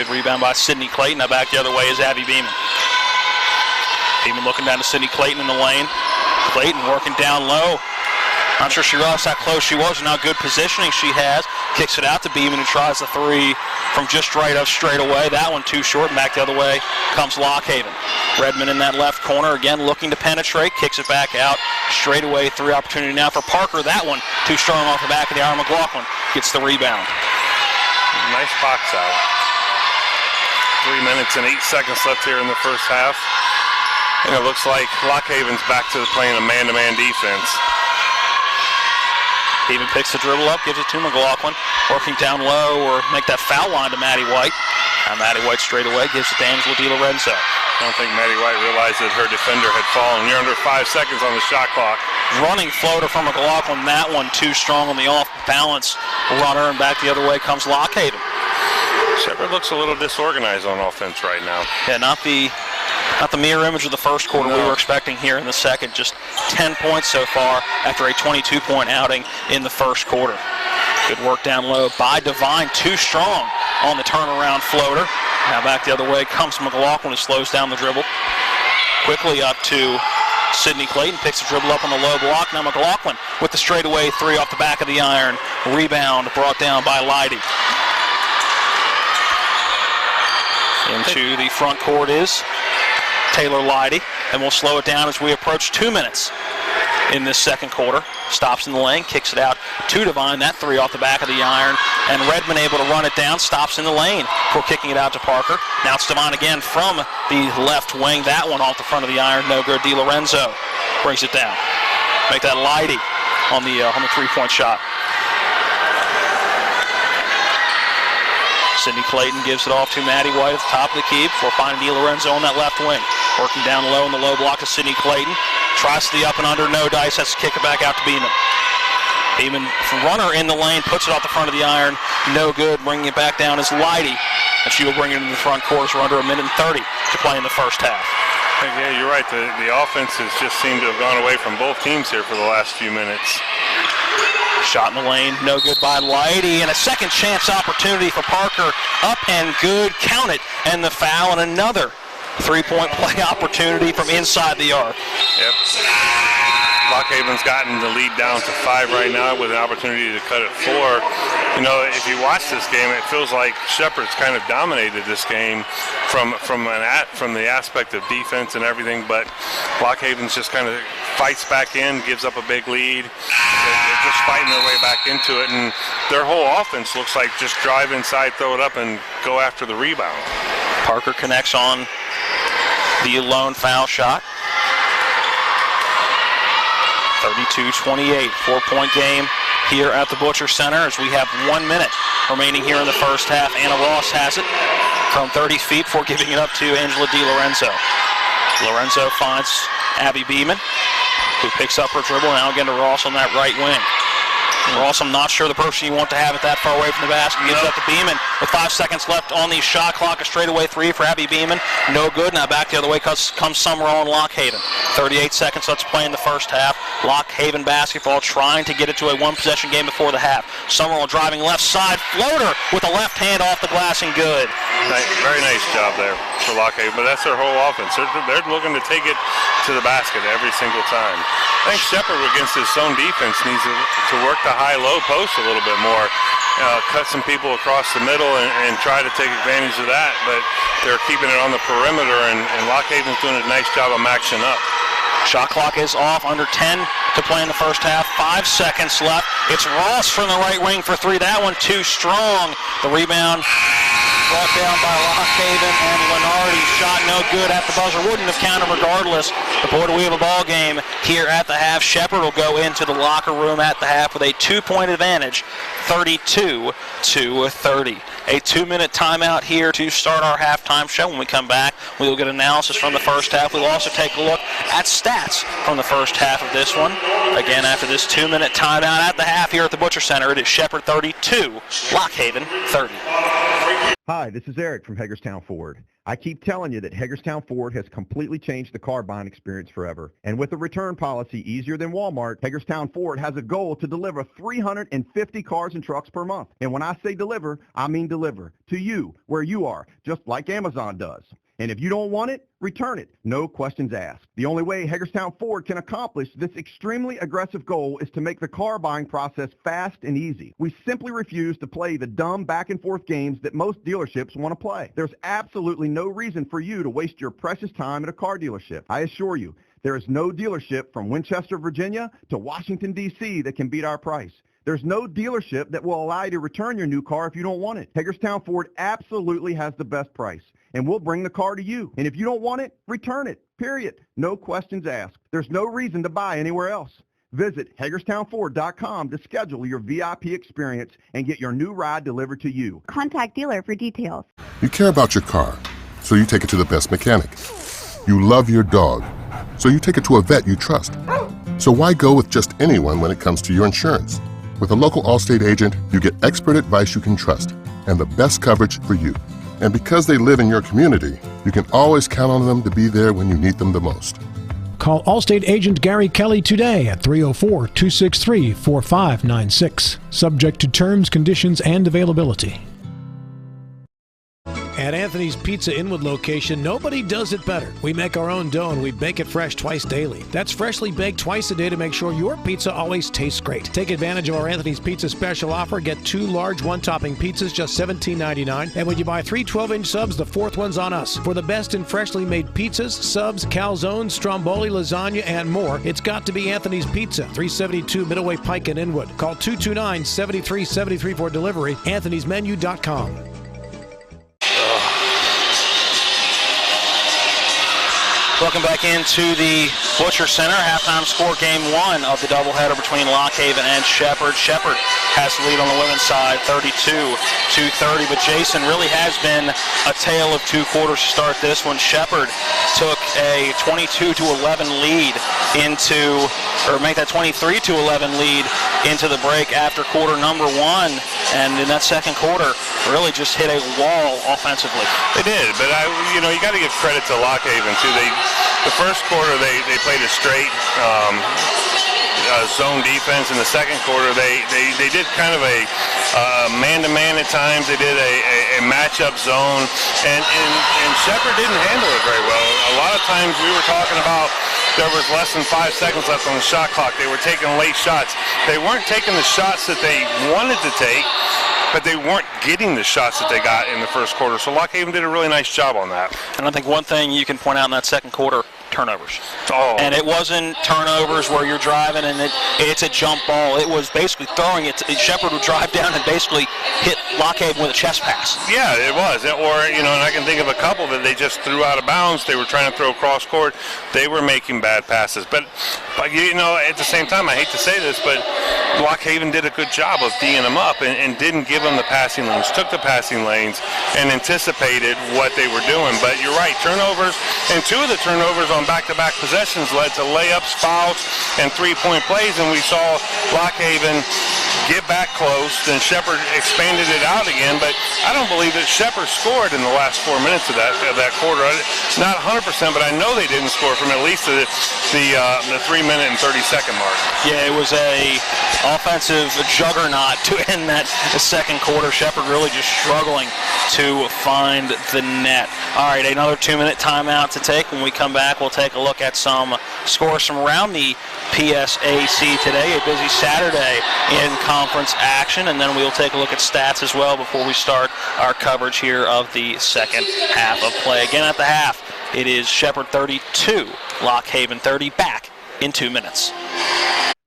Good rebound by Sydney Clayton. Now back the other way is Abby Beeman. Beeman looking down to Sydney Clayton in the lane. Clayton working down low. Not sure she realized how close she was and how good positioning she has. Kicks it out to Beeman, who tries the three from just right up straight away. That one too short, and back the other way comes Lockhaven. Redmond in that left corner, again looking to penetrate. Kicks it back out straight away. Three opportunity now for Parker. That one too strong off the back of the arm. McLaughlin gets the rebound. Nice box out. 3 minutes and 8 seconds left here in the first half. And it looks like Lockhaven's back to playing a man-to-man defense. Beeman picks the dribble up, gives it to McLaughlin. Working down low or make that foul line to Maddie White. Now Maddie White straight away gives it to Angela Di Lorenzo. I don't think Maddie White realized that her defender had fallen. You're under 5 seconds on the shot clock. Running floater from McLaughlin. That one too strong on the off-balance runner, and back the other way comes Lockhaven. Shepherd looks a little disorganized on offense right now. Yeah, not the mirror image of the first quarter we were expecting here in the second. Just 10 points so far after a 22-point outing in the first quarter. Good work down low by Devine. Too strong on the turnaround floater. Now back the other way comes McLaughlin, who slows down the dribble. Quickly up to Sydney Clayton. Picks the dribble up on the low block. Now McLaughlin with the straightaway three off the back of the iron. Rebound brought down by Leidy. Into the front court is Taylor Leidy, and we'll slow it down as we approach 2 minutes in this second quarter. Stops in the lane, kicks it out to Devine. That three off the back of the iron, and Redmond able to run it down. Stops in the lane before kicking it out to Parker. Now it's Devine again from the left wing. That one off the front of the iron, no good. Di Lorenzo brings it down. Make that Leidy on the three-point shot. Sydney Clayton gives it off to Maddie White at the top of the key before finding Di Lorenzo on that left wing. Working down low in the low block to Sydney Clayton. Tries the up and under, no dice, has to kick it back out to Beeman. Beeman, runner in the lane, puts it off the front of the iron, no good. Bringing it back down is Leidy, and she will bring it into the front court. We're under 1:30 to play in the first half. Yeah, you're right. The offense has just seemed to have gone away from both teams here for the last few minutes. Shot in the lane, no good by Leidy, and a second chance opportunity for Parker. Up and good, count it, and the foul, and another three-point play opportunity from inside the arc. Yep. Lockhaven's gotten the lead down to 5 right now with an opportunity to cut it 4. You know, if you watch this game, it feels like Shepherd's kind of dominated this game from the aspect of defense and everything, but Lockhaven's just kind of fights back in, gives up a big lead. They're just fighting their way back into it, and their whole offense looks like just drive inside, throw it up, and go after the rebound. Parker connects on the lone foul shot. 32-28, 4-point game here at the Butcher Center as we have 1 minute remaining here in the first half. Anna Ross has it from 30 feet before giving it up to Angela Di Lorenzo. Lorenzo finds Abby Beeman, who picks up her dribble. Now again to Ross on that right wing. Ross, I'm not sure the person you want to have it that far away from the basket. Gives it up to Beeman with 5 seconds left on the shot clock. A straightaway three for Abby Beeman. No good. Now back the other way comes Summerall and Lockhaven. 38 seconds left to play in the first half. Lockhaven basketball trying to get it to a one-possession game before the half. Summerall driving left side. Floater with the left hand off the glass and good. Very nice job there for Lockhaven, but that's their whole offense. They're looking to take it to the basket every single time. I think Shepherd against his zone defense needs to work the high-low post a little bit more. Cut some people across the middle and try to take advantage of that, but they're keeping it on the perimeter, and Lockhaven's doing a nice job of maxing up. Shot clock is off, under 10 to play in the first half. 5 seconds left. It's Ross from the right wing for three. That one too strong. The rebound brought down by Lockhaven, and Lenardi's shot no good at the buzzer. Wouldn't have counted regardless. The boy, we have a ball game here at the half. Shepherd will go into the locker room at the half with a 2-point advantage, 32-30. A 2-minute timeout here to start our halftime show. When we come back, we will get analysis from the first half. We'll also take a look at stats from the first half of this one. Again, after this 2-minute timeout at the half here at the Butcher Center, it is Shepherd 32, Lockhaven 30. Hi, this is Eric from Hagerstown Ford. I keep telling you that Hagerstown Ford has completely changed the car buying experience forever. And with a return policy easier than Walmart, Hagerstown Ford has a goal to deliver 350 cars and trucks per month. And when I say deliver, I mean deliver to you, where you are, just like Amazon does. And if you don't want it, return it. No questions asked. The only way Hagerstown Ford can accomplish this extremely aggressive goal is to make the car buying process fast and easy. We simply refuse to play the dumb back and forth games that most dealerships want to play. There's absolutely no reason for you to waste your precious time at a car dealership. I assure you, there is no dealership from Winchester, Virginia to Washington, D.C. that can beat our price. There's no dealership that will allow you to return your new car if you don't want it. Hagerstown Ford absolutely has the best price, and we'll bring the car to you. And if you don't want it, return it, period. No questions asked. There's no reason to buy anywhere else. Visit HagerstownFord.com to schedule your VIP experience and get your new ride delivered to you. Contact dealer for details. You care about your car, so you take it to the best mechanic. You love your dog, so you take it to a vet you trust. So why go with just anyone when it comes to your insurance? With a local Allstate agent, you get expert advice you can trust and the best coverage for you. And because they live in your community, you can always count on them to be there when you need them the most. Call Allstate agent Gary Kelly today at 304-263-4596. Subject to terms, conditions, and availability. At Anthony's Pizza Inwood location, nobody does it better. We make our own dough and we bake it fresh twice daily. That's freshly baked twice a day to make sure your pizza always tastes great. Take advantage of our Anthony's Pizza special offer. Get 2 large one-topping pizzas, just $17.99. And when you buy 3 12-inch subs, the 4th one's on us. For the best in freshly made pizzas, subs, calzones, stromboli, lasagna, and more, it's got to be Anthony's Pizza, 372 Middleway Pike in Inwood. Call 229-7373 for delivery, anthonysmenu.com. Welcome back into the Butcher Center. Halftime score, game 1 of the doubleheader between Lockhaven and Shepherd. Shepherd has the lead on the women's side, 32-30. But Jason, really has been a tale of 2 quarters to start this one. Shepherd took a 22-11 lead make that 23-11 lead into the break after quarter number 1. And in that second quarter, really just hit a wall offensively. They did, but you got to give credit to Lockhaven too. The first quarter they played a straight zone defense. In the second quarter, they did kind of a man-to-man at times. They did a matchup zone, and Shepherd didn't handle it very well. A lot of times we were talking about there was less than 5 seconds left on the shot clock. They were taking late shots. They weren't taking the shots that they wanted to take, but they weren't getting the shots that they got in the first quarter. So Lockhaven did a really nice job on that. And I think one thing you can point out in that second quarter, turnovers. Oh. And it wasn't turnovers where you're driving and it's a jump ball. It was basically throwing it. Shepherd would drive down and basically hit Lockhaven with a chest pass. Yeah, it was. Or, and I can think of a couple that they just threw out of bounds. They were trying to throw cross court. They were making bad passes. But at the same time, I hate to say this, but Lockhaven did a good job of D'ing them up and didn't give them the passing lanes, took the passing lanes, and anticipated what they were doing. But you're right, turnovers, and 2 of the turnovers on back-to-back possessions led to layups, fouls, and 3-point plays, and we saw Lockhaven get back close. Then Shepherd expanded it out again, but I don't believe that Shepherd scored in the last 4 minutes of that quarter. Not 100%, but I know they didn't score from at least the 3-minute and 30-second mark. Yeah, it was a offensive juggernaut to end that second quarter. Shepherd really just struggling to find the net. All right, another 2-minute timeout to take. When we come back, we'll take a look at some scores from around the PSAC today. A busy Saturday in conference action, and then we'll take a look at stats as well before we start our coverage here of the second half of play. Again, at the half, it is Shepherd 32, Lockhaven 30, back in 2 minutes.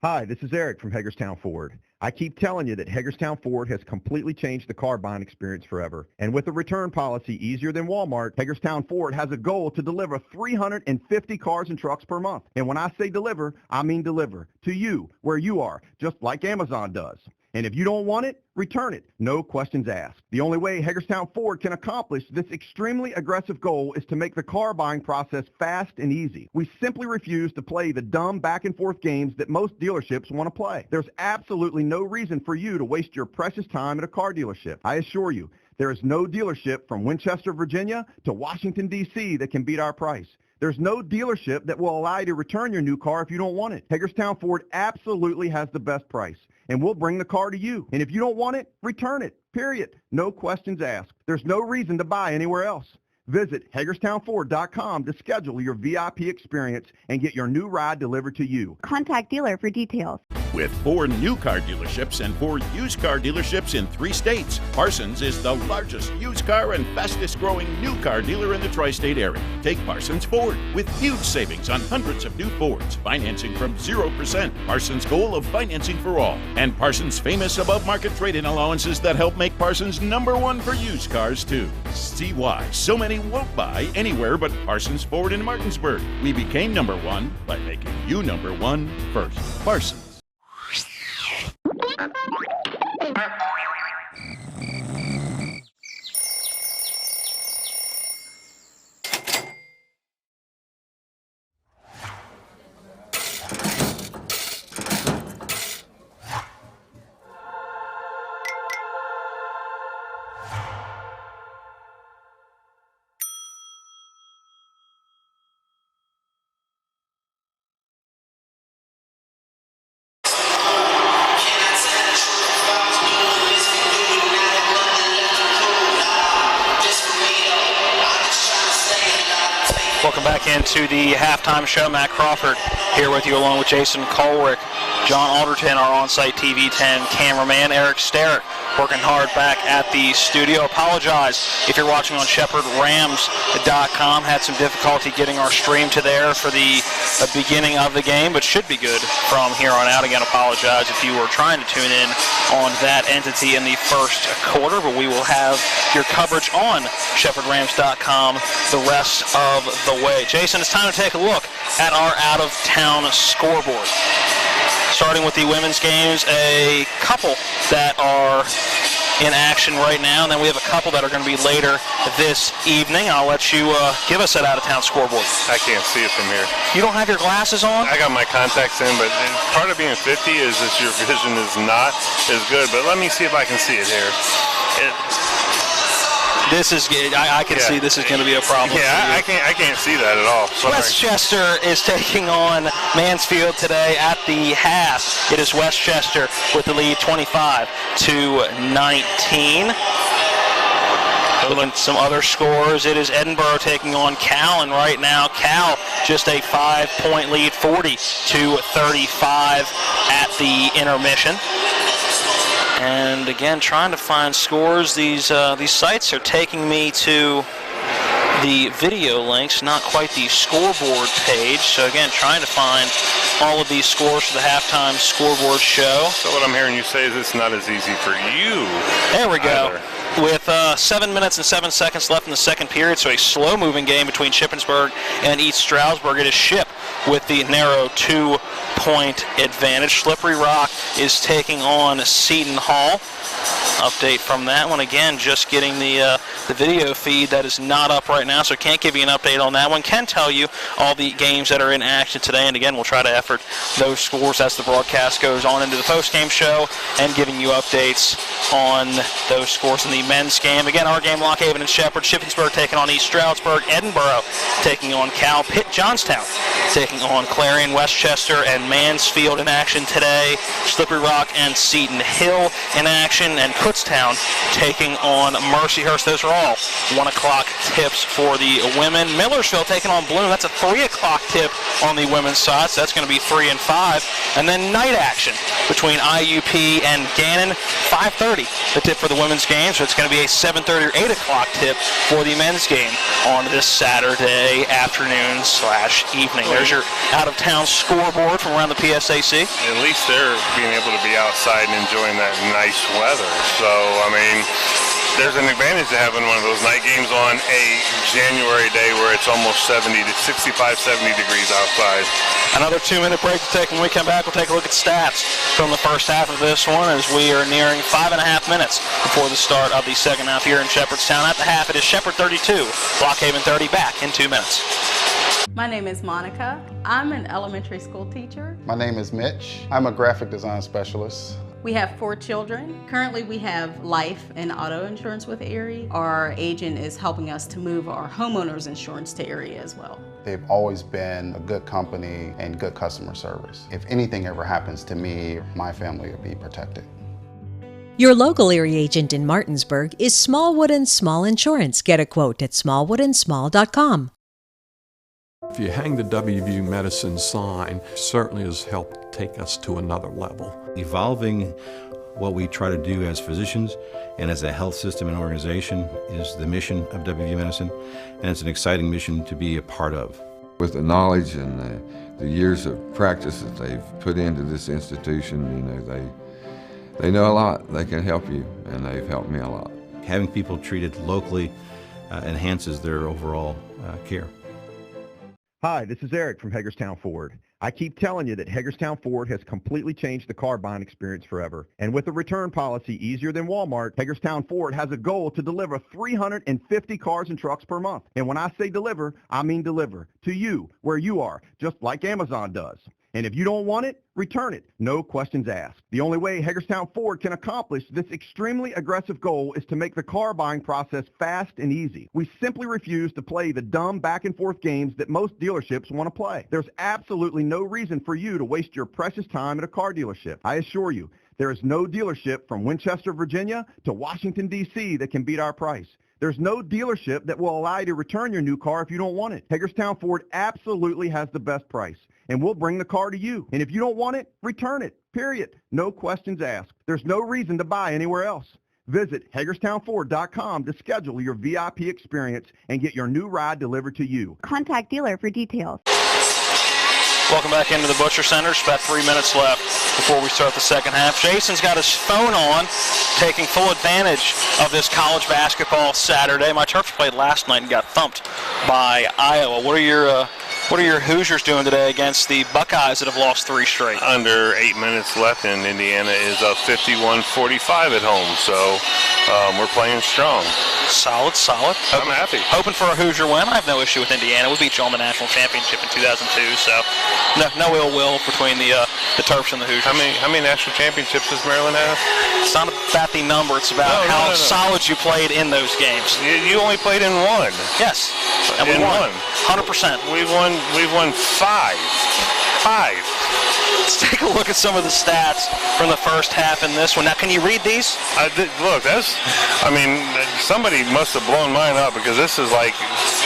Hi, this is Eric from Hagerstown Ford. I keep telling you that Hagerstown Ford has completely changed the car buying experience forever. And with a return policy easier than Walmart, Hagerstown Ford has a goal to deliver 350 cars and trucks per month. And when I say deliver, I mean deliver to you, where you are, just like Amazon does. And if you don't want it, return it. No questions asked. The only way Hagerstown Ford can accomplish this extremely aggressive goal is to make the car buying process fast and easy. We simply refuse to play the dumb back and forth games that most dealerships want to play. There's absolutely no reason for you to waste your precious time at a car dealership. I assure you, There is no dealership from Winchester, Virginia to Washington, D.C. that can beat our price. There's no dealership that will allow you to return your new car if you don't want it. Hagerstown Ford absolutely has the best price, and we'll bring the car to you. And if you don't want it, return it, period. No questions asked. There's no reason to buy anywhere else. Visit HagerstownFord.com to schedule your VIP experience and get your new ride delivered to you. Contact dealer for details. With 4 new car dealerships and 4 used car dealerships in 3 states, Parsons is the largest used car and fastest growing new car dealer in the tri-state area. Take Parsons Ford with huge savings on hundreds of new Fords, financing from 0%, Parsons' goal of financing for all, and Parsons' famous above-market trade-in allowances that help make Parsons #1 for used cars too. See why so many won't buy anywhere but Parsons Ford in Martinsburg. We became #1 by making you #1 first. Parsons. Welcome back into the halftime show. Matt Crawford here with you along with Jason Colrick, John Alderton, our on-site TV 10 cameraman, Eric Sterritt, working hard back at the studio. Apologize if you're watching on ShepherdRams.com. Had some difficulty getting our stream to there for the beginning of the game, but should be good from here on out. Again, apologize if you were trying to tune in on that entity in the first quarter, but we will have your coverage on ShepherdRams.com the rest of the way. Jason, it's time to take a look at our out-of-town scoreboard. Starting with the women's games, a couple that are in action right now, and then we have a couple that are going to be later this evening. I'll let you give us that out-of-town scoreboard. I can't see it from here. You don't have your glasses on? I got my contacts in, but part of being 50 is that your vision is not as good. But let me see if I can see it here. This is I can see this is going to be a problem. Yeah, I can't see that at all. Sorry. Westchester is taking on Mansfield today at the half. It is Westchester with the lead 25-19. Looking at some other scores, it is Edinburgh taking on Cal, and right now Cal just a 5-point lead, 40-35 at the intermission. And again, trying to find scores. These sites are taking me to the video links, not quite the scoreboard page. So again, trying to find all of these scores for the halftime scoreboard show. So what I'm hearing you say is it's not as easy for you. There we go. Either. With 7 minutes and 7 seconds left in the second period, so a slow-moving game between Shippensburg and East Stroudsburg. It is Ship with the narrow 2-point advantage. Slippery Rock is taking on Seton Hall. Update from that one. Again, just getting the video feed that is not up right now, so can't give you an update on that one. Can tell you all the games that are in action today, and again, we'll try to effort those scores as the broadcast goes on into the post-game show and giving you updates on those scores in the men's game. Again, our game, Lockhaven and Shepherd. Shippensburg taking on East Stroudsburg. Edinburgh taking on Cal. Pitt Johnstown taking on Clarion. Westchester and Mansfield in action today. Slippery Rock and Seton Hill in action. And Kutztown taking on Mercyhurst. Those are all 1 o'clock tips for the women. Millersville taking on Bloom. That's a 3 o'clock tip on the women's side, so that's going to be 3 and 5. And then night action between IUP and Gannon. 5:30 the tip for the women's game, so it's going to be a 7:30 or 8 o'clock tip for the men's game on this Saturday afternoon/evening. There's your out-of-town scoreboard from around the PSAC. At least they're being able to be outside and enjoying that nice weather. So, I mean, there's an advantage to having one of those night games on a January day where it's almost 70 degrees outside. Another 2-minute break to take. When we come back, we'll take a look at stats from the first half of this one as we are nearing 5.5 minutes before the start of the second half here in Shepherdstown. At the half, it is Shepherd 32, Blockhaven 30, back in 2 minutes. My name is Monica. I'm an elementary school teacher. My name is Mitch. I'm a graphic design specialist. We have 4 children. Currently we have life and auto insurance with Erie. Our agent is helping us to move our homeowners insurance to Erie as well. They've always been a good company and good customer service. If anything ever happens to me, my family will be protected. Your local Erie agent in Martinsburg is Smallwood & Small Insurance. Get a quote at smallwoodandsmall.com. If you hang the WVU Medicine sign, it certainly has helped take us to another level. Evolving what we try to do as physicians and as a health system and organization is the mission of WVU Medicine, and it's an exciting mission to be a part of. With the knowledge and the years of practice that they've put into this institution, they know a lot. They can help you, and they've helped me a lot. Having people treated locally enhances their overall care. Hi, this is Eric from Hagerstown Ford. I keep telling you that Hagerstown Ford has completely changed the car buying experience forever. And with a return policy easier than Walmart, Hagerstown Ford has a goal to deliver 350 cars and trucks per month. And when I say deliver, I mean deliver to you, where you are, just like Amazon does. And if you don't want it, return it. No questions asked. The only way Hagerstown Ford can accomplish this extremely aggressive goal is to make the car buying process fast and easy. We simply refuse to play the dumb back and forth games that most dealerships want to play. There's absolutely no reason for you to waste your precious time at a car dealership. I assure you, there is no dealership from Winchester, Virginia to Washington, D.C. that can beat our price. There's no dealership that will allow you to return your new car if you don't want it. Hagerstown Ford absolutely has the best price, and we'll bring the car to you. And if you don't want it, return it, period. No questions asked. There's no reason to buy anywhere else. Visit HagerstownFord.com to schedule your VIP experience and get your new ride delivered to you. Contact dealer for details. Welcome back into the Butcher Center. It's about 3 minutes left before we start the second half. Jason's got his phone on, taking full advantage of this college basketball Saturday. My Terps played last night and got thumped by Iowa. What are your Hoosiers doing today against the Buckeyes that have lost 3 straight? Under 8 minutes left, and Indiana is up 51-45 at home. So we're playing strong. Solid. I'm happy. Hoping for a Hoosier win. I have no issue with Indiana. We beat you on the national championship in 2002, so no ill will between the Terps and the Hoosiers. How many national championships does Maryland have? It's not about the number. It's about how solid you played in those games. You only played in 1. Yes, and we won 100%. We've won 5. Let's take a look at some of the stats from the first half in this one. Now, can you read these? Look, somebody must have blown mine up because this is like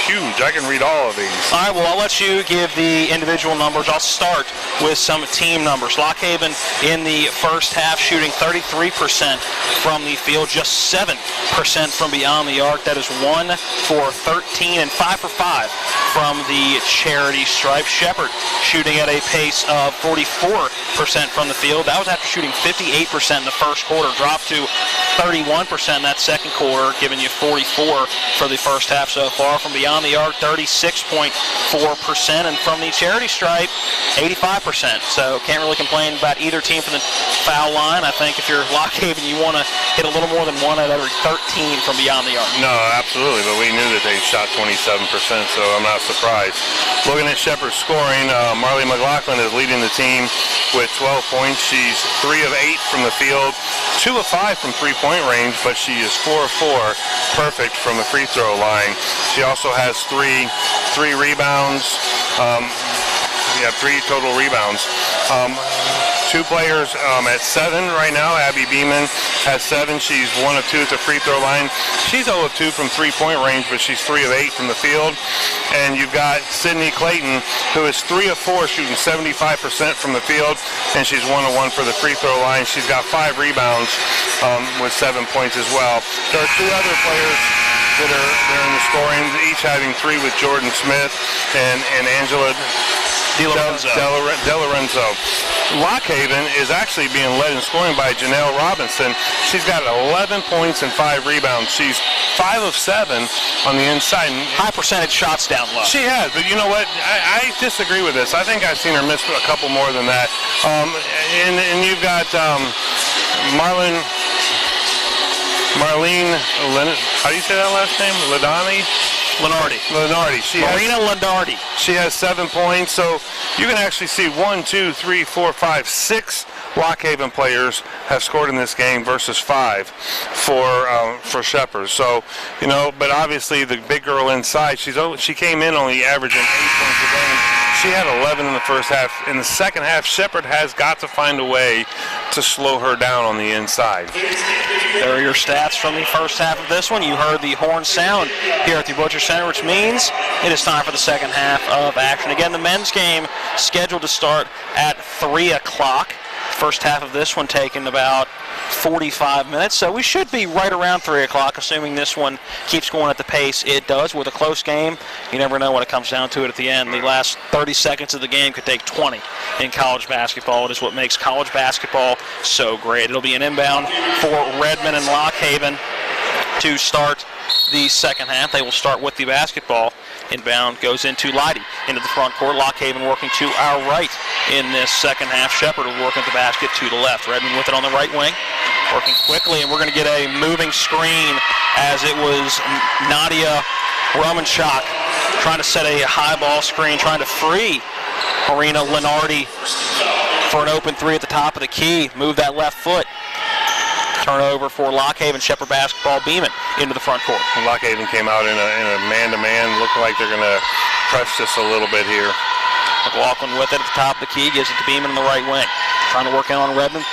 huge. I can read all of these. All right, well, I'll let you give the individual numbers. I'll start with some team numbers. Lock Haven in the first half shooting 33% from the field, just 7% from beyond the arc. That is 1 for 13 and 5 for 5 from the charity stripe. Shepherd shooting at a pace of 44% from the field. That was after shooting 58% in the first quarter, dropped to 31% in that second quarter, giving you 44 for the first half so far. From beyond the arc, 36.4%, and from the charity stripe, 85%. So can't really complain about either team from the foul line. I think if you're Lock Haven, you want to hit a little more than 1 out of every 13 from beyond the arc. No, absolutely, but we knew that they shot 27%, so I'm not surprised. Looking at Shepherd's scoring, Marley McLaughlin is leading the team with 12 points. She's 3 of 8 from the field, 2 of 5 from three-point range, but she is 4 of 4 perfect from the free throw line. She also has three rebounds. 3 total rebounds. 2 players at 7 right now. Abby Beeman has 7. She's 1 of 2 at the free throw line. She's 0 of 2 from three-point range, but she's 3 of 8 from the field. And you've got Sydney Clayton, who is 3 of 4, shooting 75% from the field, and she's 1 of 1 for the free throw line. She's got 5 rebounds with 7 points as well. There are 2 other players that are in the scoring, each having 3 with Jordan Smith and Angela DeLorenzo. Lock Haven is actually being led in scoring by Janelle Robinson. She's got 11 points and 5 rebounds. She's 5 of 7 on the inside. High percentage shots down low. She has, but you know what? I disagree with this. I think I've seen her miss a couple more than that. And you've got Marlene, how do you say that last name? Lenardi. Marina Lenardi. She has 7 points, so you can actually see 1, 2, 3, 4, 5, 6 Lock Haven players have scored in this game versus 5 for Shepherd. So, but obviously the big girl inside, she came in only averaging 8 points a game. She had 11 in the first half. In the second half, Shepherd has got to find a way to slow her down on the inside. There are your stats from the first half of this one. You heard the horn sound here at the Butcher Center, which means it is time for the second half of action. Again, the men's game scheduled to start at 3 o'clock. First half of this one taking about 45 minutes, so we should be right around 3 o'clock, assuming this one keeps going at the pace it does. With a close game, you never know what it comes down to it at the end. The last 30 seconds of the game could take 20 in college basketball. It is what makes college basketball so great. It'll be an inbound for Redmond and Lock Haven to start the second half. They will start with the basketball. Inbound goes into Leidy into the front court. Lock Haven working to our right in this second half. Shepherd will work at the basket to the left. Redmond with it on the right wing, working quickly, and we're going to get a moving screen as it was Nadia Romanchuk trying to set a high ball screen, trying to free Marina Lenardi for an open three at the top of the key. Move that left foot. Turnover for Lock Haven. Shepherd basketball. Beeman into the front court. Lock Haven came out in a man-to-man. Looking like they're going to press just a little bit here. McLaughlin with it at the top of the key. Gives it to Beeman in the right wing. Trying to work in on Redmond.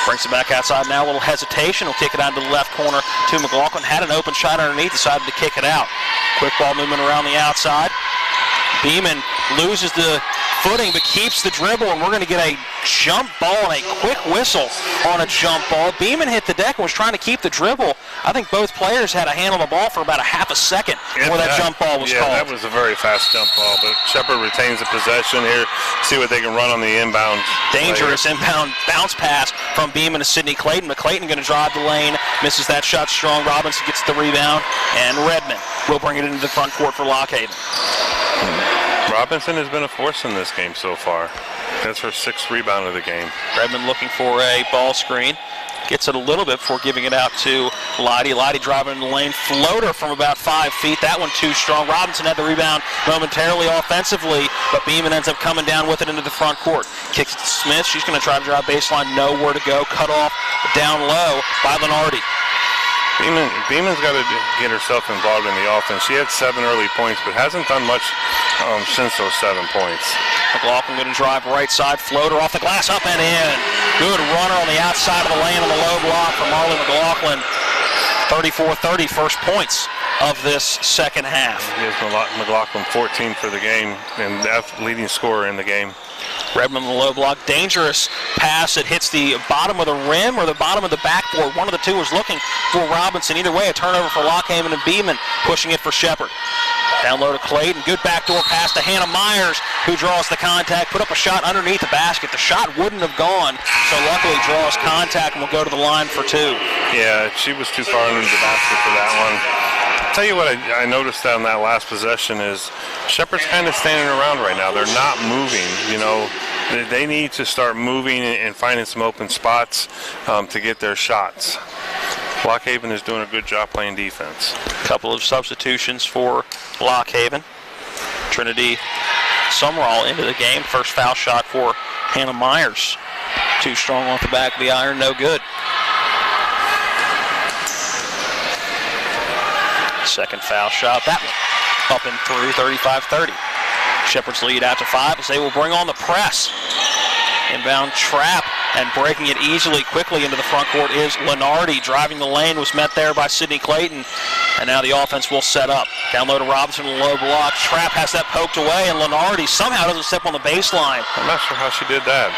Brings it back outside now. A little hesitation. Will kick it out to the left corner to McLaughlin. Had an open shot underneath. Decided to kick it out. Quick ball movement around the outside. Beeman loses the footing but keeps the dribble, and we're going to get a jump ball and a quick whistle on a jump ball. Beeman hit the deck and was trying to keep the dribble. I think both players had a hand on the ball for about a half a second before that jump ball was called. Yeah, that was a very fast jump ball, but Shepherd retains the possession here. See what they can run on the inbound. Dangerous inbound bounce pass from Beeman to Sidney Clayton. But Clayton going to drive the lane, misses that shot strong. Robinson gets the rebound, and Redmond will bring it into the front court for Lock Haven. Robinson has been a force in this game so far. That's her 6th rebound of the game. Redmond looking for a ball screen. Gets it a little bit before giving it out to Leidy. Leidy driving in the lane. Floater from about 5 feet. That one too strong. Robinson had the rebound momentarily offensively, but Beeman ends up coming down with it into the front court. Kicks it to Smith. She's going to try to drive baseline. Nowhere to go. Cut off down low by Lenardi. Beeman's got to get herself involved in the offense. She had 7 early points, but hasn't done much since those 7 points. McLaughlin going to drive right side. Floater off the glass, up and in. Good runner on the outside of the lane on the low block from Marley McLaughlin. 34-30, first points of this second half. Gives McLaughlin 14 for the game, and that's leading scorer in the game. Redmond on the low block. Dangerous pass. It hits the bottom of the rim or the bottom of the backboard. One of the two was looking for Robinson. Either way, a turnover for Lock Haven, and Beeman pushing it for Shepherd. Down low to Clayton. Good backdoor pass to Hannah Myers, who draws the contact. Put up a shot underneath the basket. The shot wouldn't have gone, so luckily draws contact and will go to the line for 2. Yeah, she was too far under the basket for that one. Tell you what I noticed on that last possession is Shepherd's kind of standing around right now. They're not moving. They need to start moving and finding some open spots to get their shots. Lock Haven is doing a good job playing defense. A couple of substitutions for Lock Haven. Trinity Summerall into the game. First foul shot for Hannah Myers. Too strong off the back of the iron, no good. Second foul shot, that one up and through, 35-30. Shepherd's lead out to 5 as they will bring on the press. Inbound trap and breaking it easily, quickly into the front court is Lenardi. Driving the lane, was met there by Sidney Clayton. And now the offense will set up. Down low to Robinson, low block. Trap has that poked away, and Lenardi somehow doesn't step on the baseline. I'm not sure how she did that.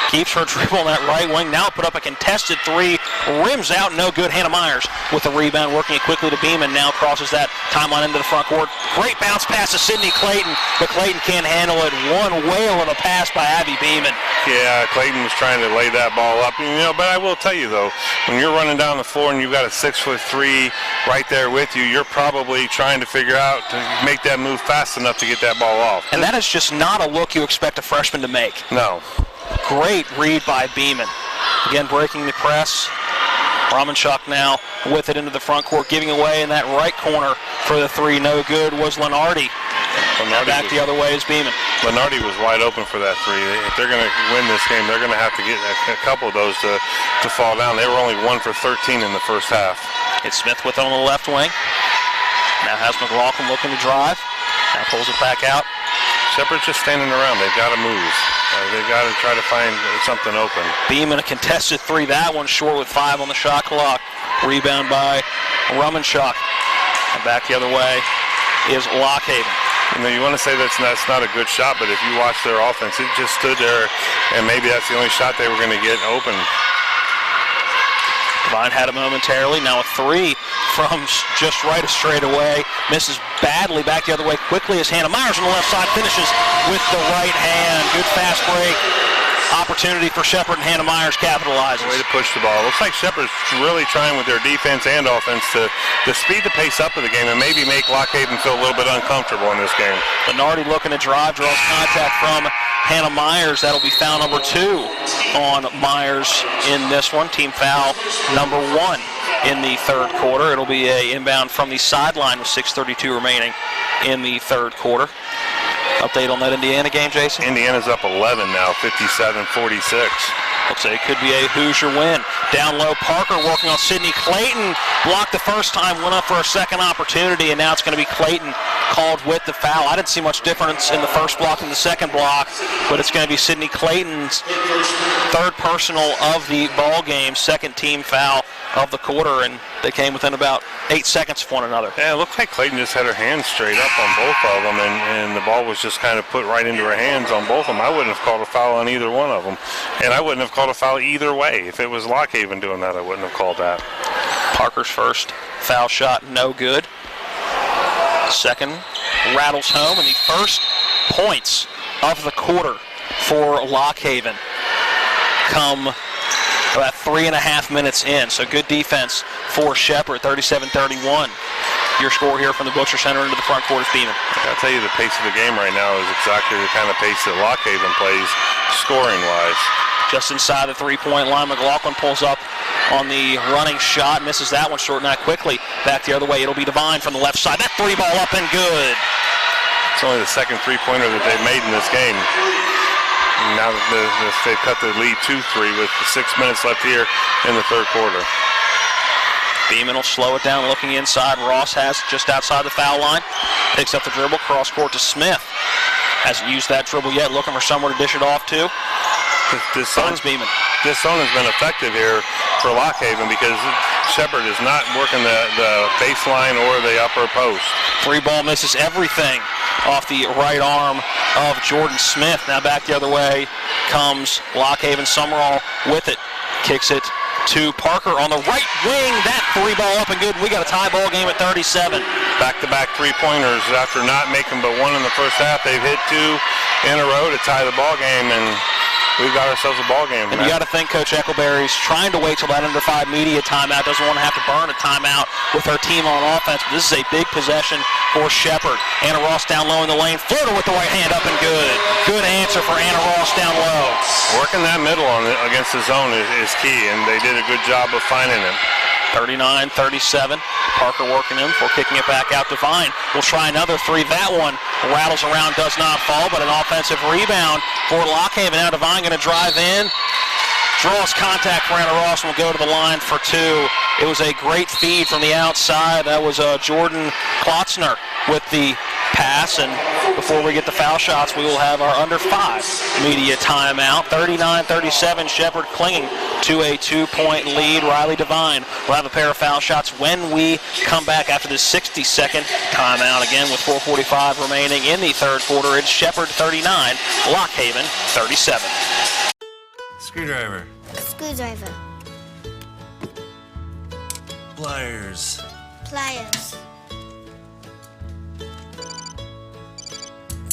Keeps her dribble on that right wing. Now put up a contested 3. Rims out, no good. Hannah Myers with the rebound, working it quickly to Beeman. Now crosses that timeline into the front court. Great bounce pass to Sidney Clayton, but Clayton can't handle it. One whale of a pass by Abby Beeman. Yeah, Clayton was trying to lay that ball up. But I will tell you, though, when you're running down the floor and you've got a 6'3" right there with you, you're probably trying to figure out to make that move fast enough to get that ball off. And that is just not a look you expect a freshman to make. No. Great read by Beeman. Again, breaking the press. Romanchuk now with it into the front court, giving away in that right corner for the 3. No good was Lenardi. Back the other way is Beeman. Lenardi was wide open for that three. If they're going to win this game, they're going to have to get a couple of those to fall down. They were only 1 for 13 in the first half. It's Smith with it on the left wing. Now has McLaughlin looking to drive. Now pulls it back out. Shepherd's just standing around. They've got to move. They've got to try to find something open. Beeman a contested three. That one short with 5 on the shot clock. Rebound by Rumenshock. And back the other way is Lockhaven. You know, you want to say that's not a good shot, but if you watch their offense, it just stood there, and maybe that's the only shot they were going to get open. Devine had it momentarily. Now a three from just right of straightaway. Misses badly. Back the other way quickly as Hannah Myers on the left side finishes with the right hand. Good fast break. Opportunity for Shepherd, and Hannah Myers capitalizes. Way to push the ball. Looks like Shepherd's really trying with their defense and offense to speed the pace up of the game and maybe make Lockhaven feel a little bit uncomfortable in this game. Lenardi looking to drive, draws contact from Hannah Myers. That'll be foul number 2 on Myers in this one. Team foul number 1 in the third quarter. It'll be an inbound from the sideline with 6:32 remaining in the third quarter. Update on that Indiana game, Jason? Indiana's up 11 now, 57-46. Looks like it could be a Hoosier win. Down low, Parker working on Sydney Clayton. Blocked the first time, went up for a second opportunity, and now it's going to be Clayton called with the foul. I didn't see much difference in the first block and the second block, but it's going to be Sydney Clayton's third personal of the ball game, second team foul of the quarter, and they came within about 8 seconds of one another. Yeah, it looked like Clayton just had her hands straight up on both of them, and the ball was just kind of put right into her hands on both of them. I wouldn't have called a foul on either one of them, and I wouldn't have called a foul either way. If it was Lockhaven doing that, I wouldn't have called that. Parker's first foul shot, no good. Second rattles home, and the first points of the quarter for Lockhaven come about 3.5 minutes in. So good defense for Shepherd, 37-31. Your score here from the Butcher Center into the front court is Beeman. I'll tell you, the pace of the game right now is exactly the kind of pace that Lockhaven plays scoring-wise. Just inside the three-point line, McLaughlin pulls up on the running shot, misses that one short, not quickly. Back the other way, it'll be Devine from the left side. That three ball up and good. It's only the second three-pointer that they've made in this game. Now that they've cut their lead 2-3 with 6 minutes left here in the third quarter. Beeman will slow it down, looking inside. Ross has it just outside the foul line. Picks up the dribble, cross court to Smith. Hasn't used that dribble yet, looking for somewhere to dish it off to. This zone has been effective here for Lockhaven because Shepherd is not working the baseline or the upper post. Three ball misses everything off the right arm of Jordan Smith. Now back the other way comes Lockhaven. Summerall with it. Kicks it to Parker on the right wing. That three ball up and good. We got a tie ball game at 37. Back-to-back three-pointers after not making but one in the first half. They've hit 2 in a row to tie the ball game, and we've got ourselves a ball game. And you got to think Coach Eckleberry's trying to wait till that under 5 media timeout. Doesn't want to have to burn a timeout with her team on offense. But this is a big possession for Shepherd. Anna Ross down low in the lane. Floater with the right hand up and good. Good answer for Anna Ross down low. Working that middle against the zone is key, and they did a good job of finding it. 39-37. Parker working in before kicking it back out. Devine will try another three. That one rattles around, does not fall, but an offensive rebound for Lockhaven. Now Devine going to drive in. Draws contact for Anna Ross and will go to the line for 2. It was a great feed from the outside. That was Jordan Klotzner with the pass. And before we get the foul shots, we will have our under 5 media timeout. 39-37, Shepherd clinging to a 2-point lead. Riley Devine will have a pair of foul shots when we come back after this 60-second timeout. Again, with 4:45 remaining in the third quarter, it's Shepherd 39, Lockhaven 37. Screwdriver. Screwdriver. Pliers. Pliers.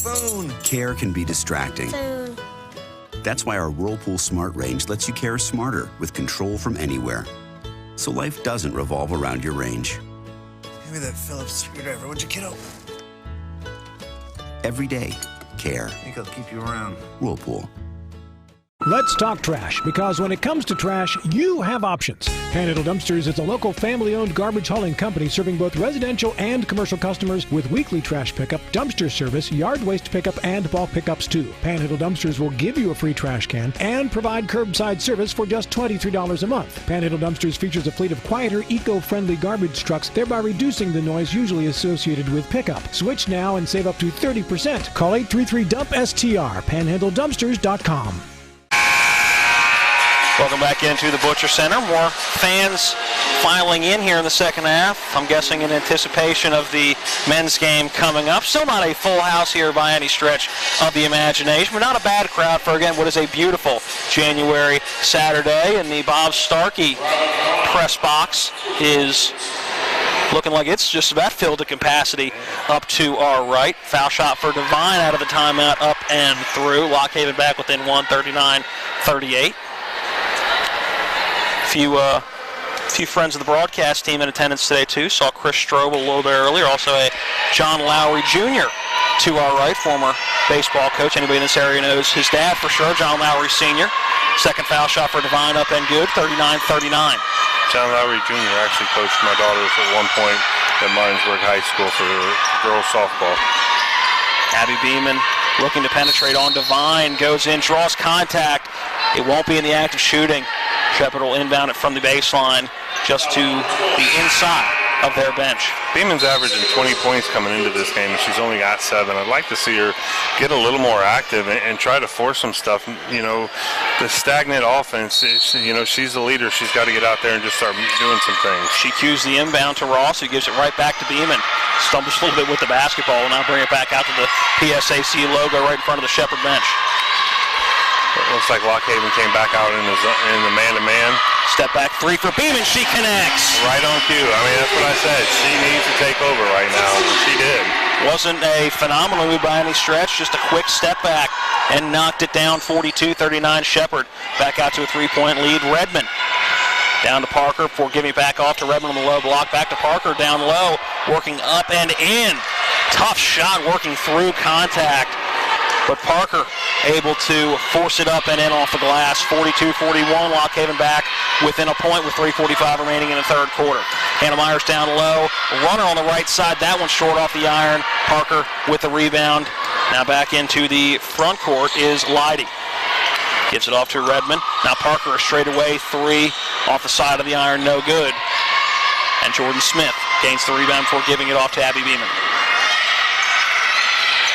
Phone. Care can be distracting. Phone. That's why our Whirlpool Smart Range lets you care smarter with control from anywhere. So life doesn't revolve around your range. Give me that Phillips screwdriver, would you, kiddo? Every day, care. I think I'll keep you around. Whirlpool. Let's talk trash, because when it comes to trash, you have options. Panhandle Dumpsters is a local family-owned garbage hauling company serving both residential and commercial customers with weekly trash pickup, dumpster service, yard waste pickup, and bulk pickups too. Panhandle Dumpsters will give you a free trash can and provide curbside service for just $23 a month. Panhandle Dumpsters features a fleet of quieter, eco-friendly garbage trucks, thereby reducing the noise usually associated with pickup. Switch now and save up to 30%. Call 833-DUMP-STR, panhandledumpsters.com. Welcome back into the Butcher Center. More fans filing in here in the second half. I'm guessing in anticipation of the men's game coming up. Still not a full house here by any stretch of the imagination, but not a bad crowd for, again, what is a beautiful January Saturday. And the Bob Starkey press box is looking like it's just about filled to capacity up to our right. Foul shot for Devine out of the timeout, up and through. Lockhaven back within one, 39-38. Few friends of the broadcast team in attendance today too. Saw Chris Strobel a little bit earlier. Also a John Lowry Jr. to our right, former baseball coach. Anybody in this area knows his dad for sure, John Lowry Sr. Second foul shot for Devine, up and good, 39-39. John Lowry Jr. actually coached my daughters at one point at Martinsburg High School for girls softball. Abby Beeman looking to penetrate on Devine, goes in, draws contact. It won't be in the act of shooting. Shepherd will inbound it from the baseline just to the inside of their bench. Beeman's averaging 20 points coming into this game, and she's only got 7. I'd like to see her get a little more active and try to force some stuff. You know, the stagnant offense, she's the leader. She's got to get out there and just start doing some things. She cues the inbound to Ross, who gives it right back to Beeman. Stumbles a little bit with the basketball, and now bring it back out to the PSAC logo right in front of the Shepherd bench. It looks like Lockhaven came back out in the man-to-man. Step back three for Beeman. She connects. Right on cue. I mean, that's what I said. She needs to take over right now. She did. Wasn't a phenomenal move by any stretch. Just a quick step back and knocked it down. 42-39 Shepherd. Back out to a three-point lead. Redmond down to Parker before giving it back off to Redmond on the low block. Back to Parker down low. Working up and in. Tough shot working through contact. But Parker able to force it up and in off the glass. 42-41, Lockhaven back within a point with 3:45 remaining in the third quarter. Hannah Myers down low, runner on the right side. That one short off the iron. Parker with the rebound. Now back into the front court is Leidy. Gives it off to Redmond. Now Parker a straightaway three off the side of the iron, no good. And Jordan Smith gains the rebound before giving it off to Abby Beeman.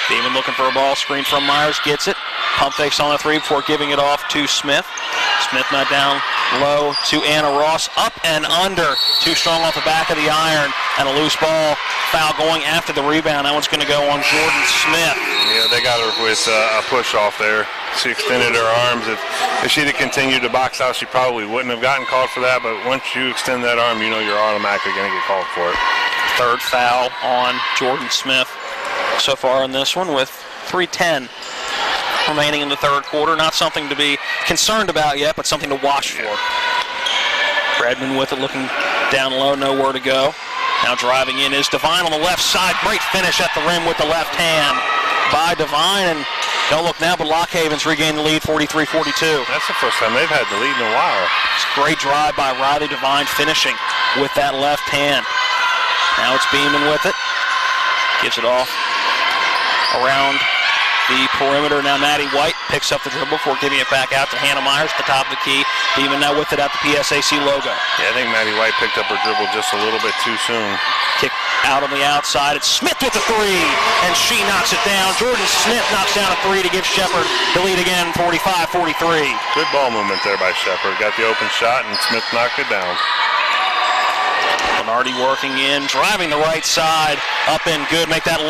Beeman looking for a ball screen from Myers, gets it. Pump fakes on a three before giving it off to Smith. Smith now down low to Anna Ross, up and under. Too strong off the back of the iron, and a loose ball. Foul going after the rebound. That one's going to go on Jordan Smith. Yeah, they got her with a push off there. She extended her arms. If she'd have continued to box out, she probably wouldn't have gotten called for that, but once you extend that arm, you know you're automatically going to get called for it. Third foul on Jordan Smith so far in this one, with 3:10 remaining in the third quarter. Not something to be concerned about yet, but something to watch for. Redmond with it, looking down low, nowhere to go. Now driving in is Devine on the left side. Great finish at the rim with the left hand by Devine, and don't look now, but Lockhaven's regained the lead, 43-42. That's the first time they've had the lead in a while. It's a great drive by Riley Devine, finishing with that left hand. Now it's Beeman with it. Gives it off around the perimeter. Now Maddie White picks up the dribble before giving it back out to Hannah Myers at the top of the key. Beeman now with it at the PSAC logo. Yeah, I think Maddie White picked up her dribble just a little bit too soon. Kick out on the outside. It's Smith with the three, and she knocks it down. Jordan Smith knocks down a three to give Shepherd the lead again, 45-43. Good ball movement there by Shepherd. Got the open shot, and Smith knocked it down. Lenardi working in, driving the right side, up and good. Make that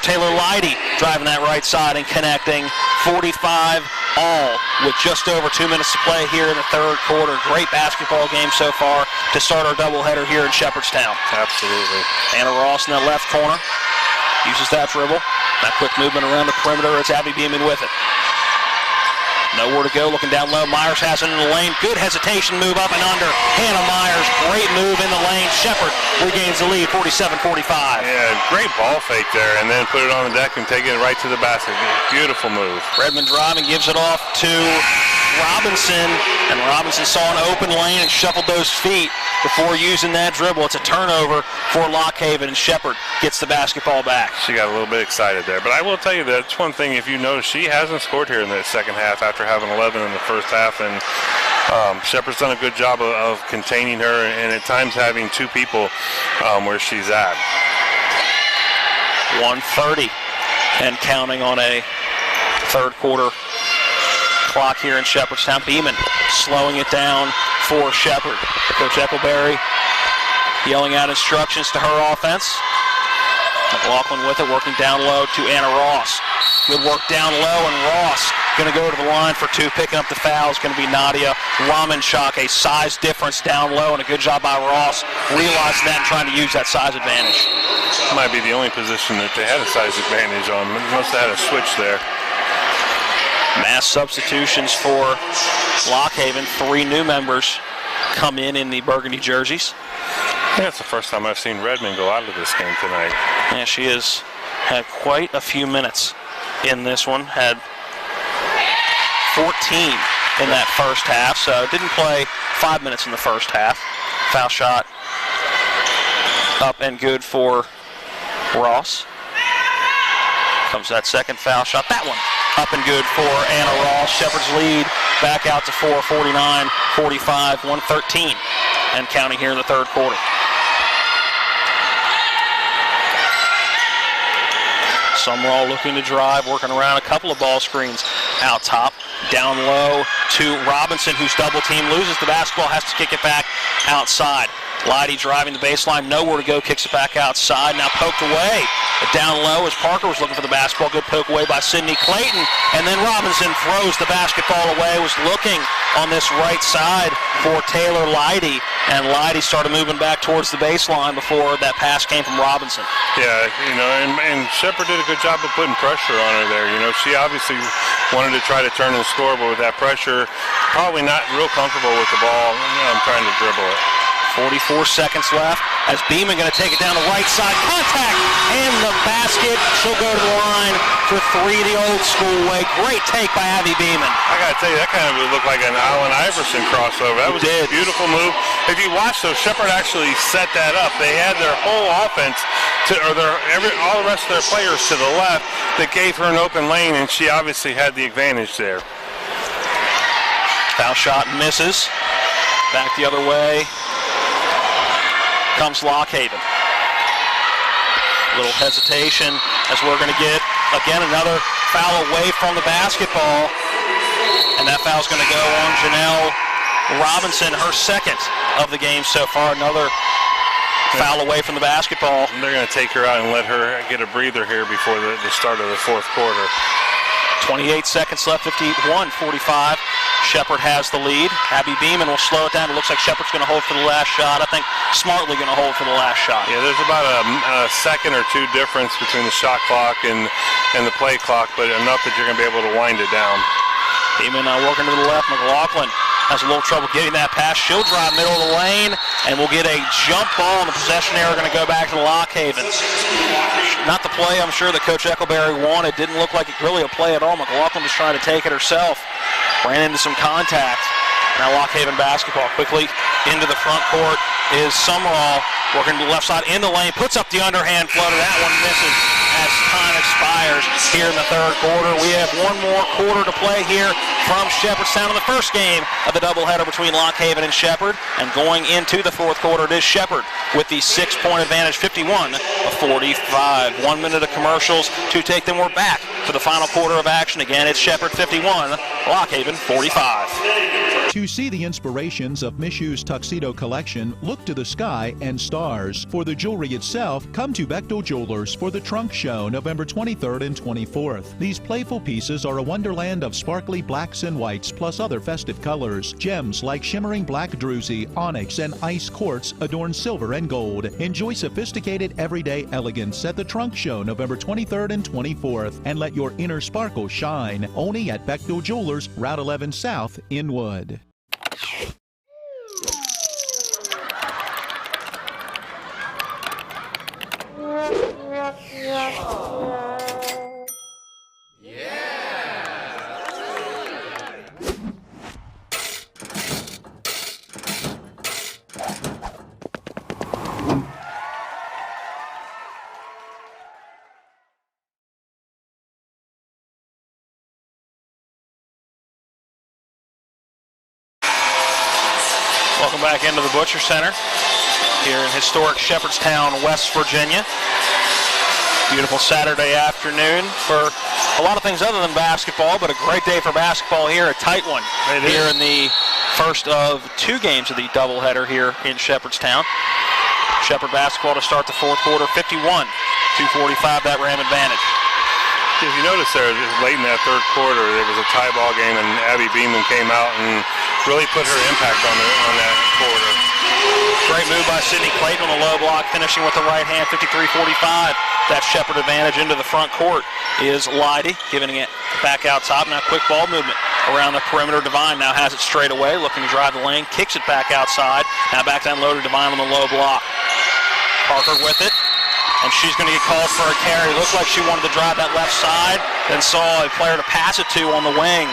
Taylor Leidy driving that right side and connecting. 45 all with just over 2 minutes to play here in the third quarter. Great basketball game so far to start our doubleheader here in Shepherdstown. Absolutely. Anna Ross in that left corner uses that dribble. That quick movement around the perimeter. It's Abby Beeman with it. Nowhere to go, looking down low. Myers has it in the lane. Good hesitation move up and under. Hannah Myers, great move in the lane. Shepherd regains the lead, 47-45. Yeah, great ball fake there, and then put it on the deck and take it right to the basket. Beautiful move. Redmond driving, gives it off to Robinson, and Robinson saw an open lane and shuffled those feet before using that dribble. It's a turnover for Lock Haven, and Shepherd gets the basketball back. She got a little bit excited there, but I will tell you that's one thing. If you notice, she hasn't scored here in the second half after having 11 in the first half, and Shepherd's done a good job of containing her and at times having two people where she's at. 1:30 and counting on a third quarter clock here in Shepherdstown. Beeman slowing it down for Shepherd. Coach Eckleberry yelling out instructions to her offense. McLaughlin with it, working down low to Anna Ross. Good work down low, and Ross going to go to the line for two. Picking up the foul is going to be Nadia Ramanchak. A size difference down low, and a good job by Ross realizing that and trying to use that size advantage. Might be the only position that they had a size advantage on. Must have had a switch there. Mass substitutions for Lock Haven. 3 new members come in the burgundy jerseys. I think that's the first time I've seen Redmond go out of this game tonight. Yeah, she has had quite a few minutes in this one. Had 14 in that first half, so didn't play 5 minutes in the first half. Foul shot up and good for Ross. Comes that second foul shot. That one up and good for Anna Ross. Shepherd's lead back out to 4, 49-45, 1:13 and counting here in the third quarter. Sumrall looking to drive, working around a couple of ball screens out top. Down low to Robinson, who's double team, loses the basketball, has to kick it back outside. Leidy driving the baseline, nowhere to go, kicks it back outside, now poked away. Down low as Parker was looking for the basketball, good poke away by Sydney Clayton, and then Robinson throws the basketball away, was looking on this right side for Taylor Leidy, and Leidy started moving back towards the baseline before that pass came from Robinson. Yeah, you know, and Shepherd did a good job of putting pressure on her there. You know, she obviously wanted to try to turn and score, but with that pressure, probably not real comfortable with the ball, trying to dribble it. 44 seconds left as Beeman going to take it down the right side. Contact and the basket. She'll go to the line for 3 the old school way. Great take by Abby Beeman. I got to tell you, that kind of looked like an Allen Iverson crossover. That was a beautiful move. If you watch, though, Shepherd actually set that up. They had their whole offense, all the rest of their players to the left that gave her an open lane, and she obviously had the advantage there. Foul shot misses. Back the other way comes Lock Haven. Little hesitation as we're going to get, again, another foul away from the basketball. And that foul's going to go on Janelle Robinson, her second of the game so far. Another foul away from the basketball. And they're going to take her out and let her get a breather here before the start of the fourth quarter. 28 seconds left, 51-45. Shepherd has the lead. Abby Beeman will slow it down. It looks like Shepherd's going to hold for the last shot. I think Smartly going to hold for the last shot. Yeah, there's about a second or two difference between the shot clock and the play clock, but enough that you're going to be able to wind it down. Beeman working to the left. McLaughlin has a little trouble getting that pass. She'll drive middle of the lane, and we'll get a jump ball, and the possession error going to go back to Lock Haven. Not the play I'm sure that Coach Eckleberry wanted. Didn't look like really a play at all. McLaughlin was trying to take it herself. Ran into some contact. Now Lock Haven basketball quickly into the front court is Sumrall working to the left side in the lane. Puts up the underhand floater. That one misses as time expires here in the third quarter. We have one more quarter to play here from Shepherdstown in the first game of the doubleheader between Lock Haven and Shepherd. And going into the fourth quarter, it is Shepherd with the 6-point advantage, 51-45. 1 minute of commercials to take them. We're back to the final quarter of action. Again, it's Shepherd 51, Lock Haven 45. To see the inspirations of Miss Yu's tuxedo collection, look to the sky and stars. For the jewelry itself, come to Bechtel Jewelers for the Trunk Show, November 23rd and 24th. These playful pieces are a wonderland of sparkly blacks and whites, plus other festive colors. Gems like shimmering black druzy, onyx, and ice quartz adorn silver and gold. Enjoy sophisticated everyday elegance at the Trunk Show, November 23rd and 24th, and let your inner sparkle shine. Only at Bechtel Jewelers, Route 11 South, Inwood. Welcome back into the Butcher Center here in historic Shepherdstown, West Virginia. Beautiful Saturday afternoon for a lot of things other than basketball, but a great day for basketball here, a tight one here in the first of two games of the doubleheader here in Shepherdstown. Shepherd basketball to start the fourth quarter, 51-45, that Ram advantage. If you notice there, late in that third quarter, there was a tie ball game, and Abby Beeman came out and really put her impact on that quarter. Great move by Sydney Clayton on the low block, finishing with the right hand, 53-45. That Shepherd advantage into the front court is Leidy, giving it back out top. Now quick ball movement around the perimeter. Divine now has it straight away, looking to drive the lane, kicks it back outside. Now back down low to Divine on the low block. Parker with it. And she's going to get called for a carry. Looked like she wanted to drive that left side, then saw a player to pass it to on the wing.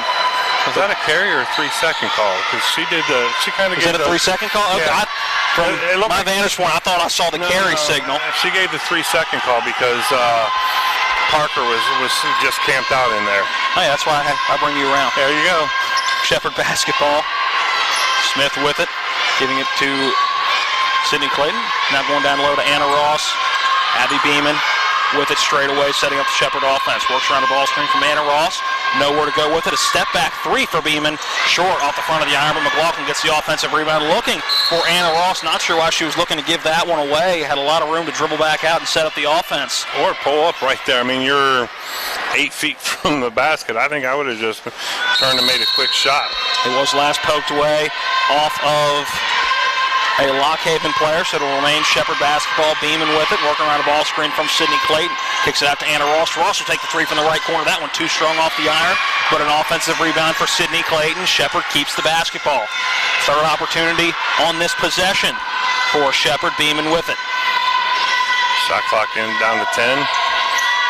Was that a carry or a 3-second call? Because she kind of gave it a 3-second call? Yeah. Okay. From my vantage point, I thought I saw the carry signal. She gave the 3-second call because Parker was just camped out in there. Oh yeah, that's why I bring you around. There you go. Shepherd basketball. Smith with it, giving it to Sydney Clayton. Now going down low to Anna Ross. Abby Beeman with it straight away, setting up the Shepherd offense. Works around the ball screen from Anna Ross. Nowhere to go with it. A step back three for Beeman. Short off the front of the iron, but McLaughlin gets the offensive rebound. Looking for Anna Ross. Not sure why she was looking to give that one away. Had a lot of room to dribble back out and set up the offense. Or pull up right there. I mean, you're 8 feet from the basket. I think I would have just turned and made a quick shot. It was last poked away off of a Lock Haven player, so it'll remain Shepherd basketball. Beeman with it, working around a ball screen from Sydney Clayton. Kicks it out to Anna Ross. Ross will take the three from the right corner. That one too strong off the iron, but an offensive rebound for Sydney Clayton. Shepherd keeps the basketball. Third opportunity on this possession for Shepherd. Beeman with it. Shot clock in down to 10.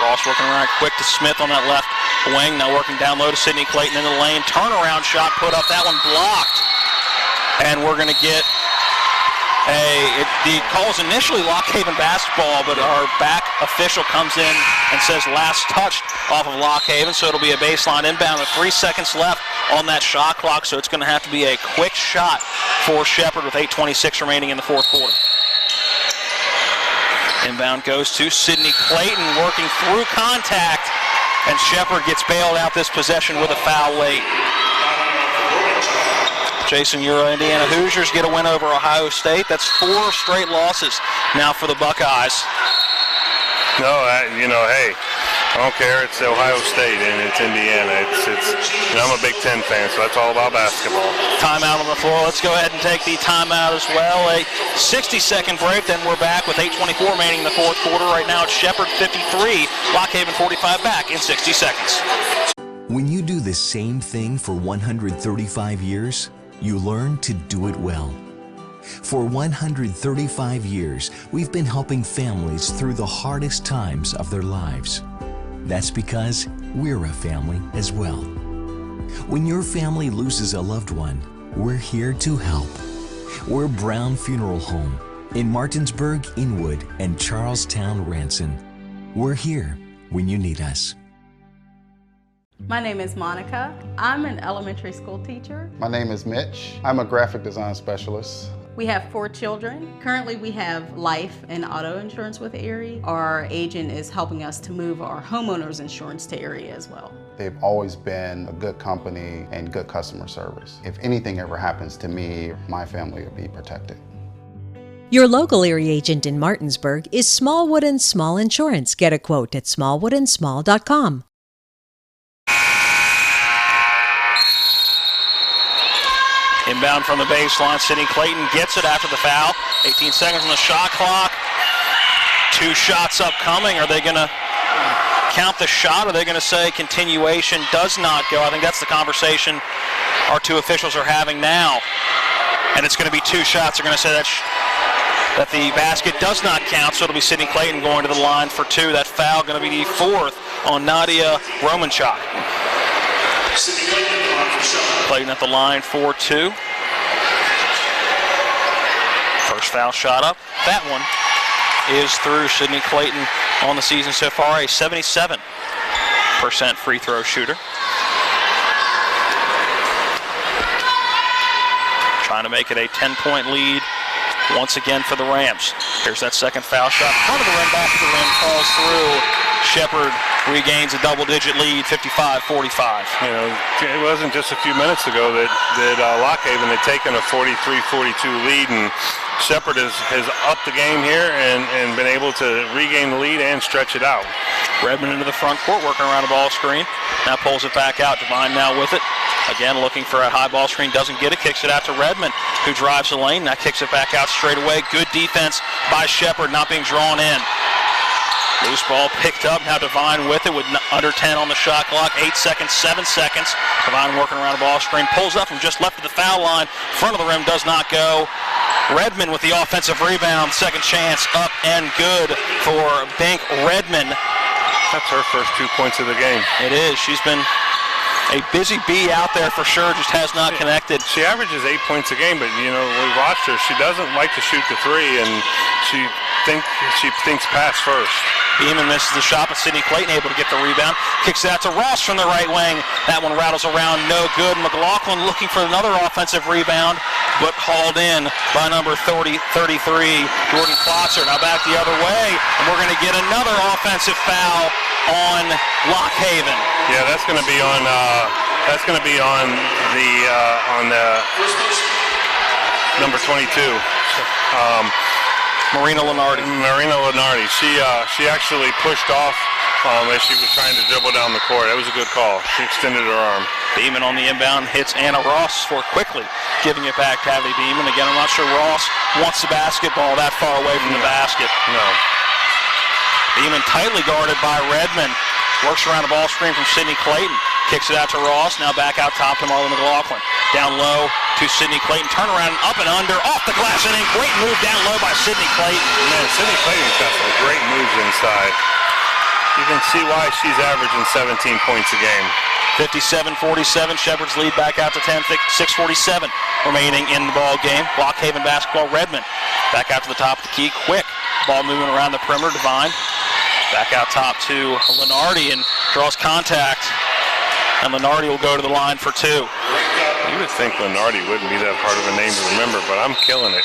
Ross working around quick to Smith on that left wing. Now working down low to Sydney Clayton in the lane. Turnaround shot put up. That one blocked. And we're going to get the call's initially Lock Haven basketball, but our back official comes in and says last touched off of Lock Haven, so it'll be a baseline inbound with 3 seconds left on that shot clock, so it's going to have to be a quick shot for Shepherd with 8:26 remaining in the fourth quarter. Inbound goes to Sydney Clayton, working through contact, and Shepherd gets bailed out this possession with a foul late. Jason, your Indiana Hoosiers get a win over Ohio State. That's 4 straight losses now for the Buckeyes. No, hey, I don't care. It's Ohio State and it's Indiana. I'm a Big Ten fan, so that's all about basketball. Timeout on the floor. Let's go ahead and take the timeout as well. A 60-second break, then we're back with 8:24 remaining in the fourth quarter. Right now it's Shepherd 53, Lock Haven 45 back in 60 seconds. When you do the same thing for 135 years, you learn to do it well. For 135 years, we've been helping families through the hardest times of their lives. That's because we're a family as well. When your family loses a loved one, we're here to help. We're Brown Funeral Home in Martinsburg, Inwood, and Charlestown, Ranson. We're here when you need us. My name is Monica. I'm an elementary school teacher. My name is Mitch. I'm a graphic design specialist. We have 4 children. Currently we have life and auto insurance with Erie. Our agent is helping us to move our homeowners insurance to Erie as well. They've always been a good company and good customer service. If anything ever happens to me, my family will be protected. Your local Erie agent in Martinsburg is Smallwood & Small Insurance. Get a quote at smallwoodandsmall.com. Inbound from the baseline, Sidney Clayton gets it after the foul. 18 seconds on the shot clock. 2 shots upcoming. Are they going to count the shot? Or are they going to say continuation does not go? I think that's the conversation our 2 officials are having now. And it's going to be 2 shots. They're going to say that the basket does not count, so it'll be Sidney Clayton going to the line for 2. That foul going to be the 4th on Nadia Romanchuk. Clayton at the line for 2. First foul shot up. That one is through. Sidney Clayton on the season so far, a 77% free throw shooter. Trying to make it a 10-point lead once again for the Rams. Here's that second foul shot. Front of the rim, back of the rim, falls through. Shepherd regains a double-digit lead, 55-45. You know, it wasn't just a few minutes ago that Lockhaven had taken a 43-42 lead, and Shepherd has upped the game here and been able to regain the lead and stretch it out. Redmond into the front court, working around a ball screen. Now pulls it back out. Devine now with it. Again, looking for a high ball screen, doesn't get it, kicks it out to Redmond, who drives the lane, now kicks it back out straight away. Good defense by Shepherd, not being drawn in. Loose ball picked up, now Devine with it with under 10 on the shot clock, 8 seconds, 7 seconds. Devine working around a ball screen, pulls up from just left of the foul line, front of the rim does not go. Redmond with the offensive rebound, second chance up and good for Bink Redmond. That's her first 2 points of the game. It is, she's been a busy bee out there for sure, just has not connected. She averages 8 points a game, but you know, we watched her. She doesn't like to shoot the 3, and she thinks pass first. Beeman misses the shot, but Sidney Clayton able to get the rebound. Kicks it out to Ross from the right wing. That one rattles around, no good. McLaughlin looking for another offensive rebound, but hauled in by number 33, Jordan Klotzer. Now back the other way, and we're going to get another offensive foul on Lockhaven. Yeah, that's going to be on. The number 22. Marina Lenardi. She actually pushed off as she was trying to dribble down the court. That was a good call. She extended her arm. Beeman on the inbound hits Anna Ross for quickly giving it back to Hadley Beeman. Again, I'm not sure Ross wants the basketball that far away from the basket. No. Beeman tightly guarded by Redmond. Works around the ball screen from Sidney Clayton. Kicks it out to Ross. Now back out top to Marlon McLaughlin. Down low to Sidney Clayton. Turn around, up and under, off the glass and in. Great move down low by Sidney Clayton. Man, Sidney Clayton's got some great moves inside. You can see why she's averaging 17 points a game. 57-47. Shepherd's lead back out to 10. 6:47 remaining in the ball game. Lockhaven basketball. Redmond back out to the top of the key. Quick ball moving around the perimeter. Devine back out top to Lenardi and draws contact. And Lenardi will go to the line for 2. You would think Lenardi wouldn't be that hard of a name to remember, but I'm killing it.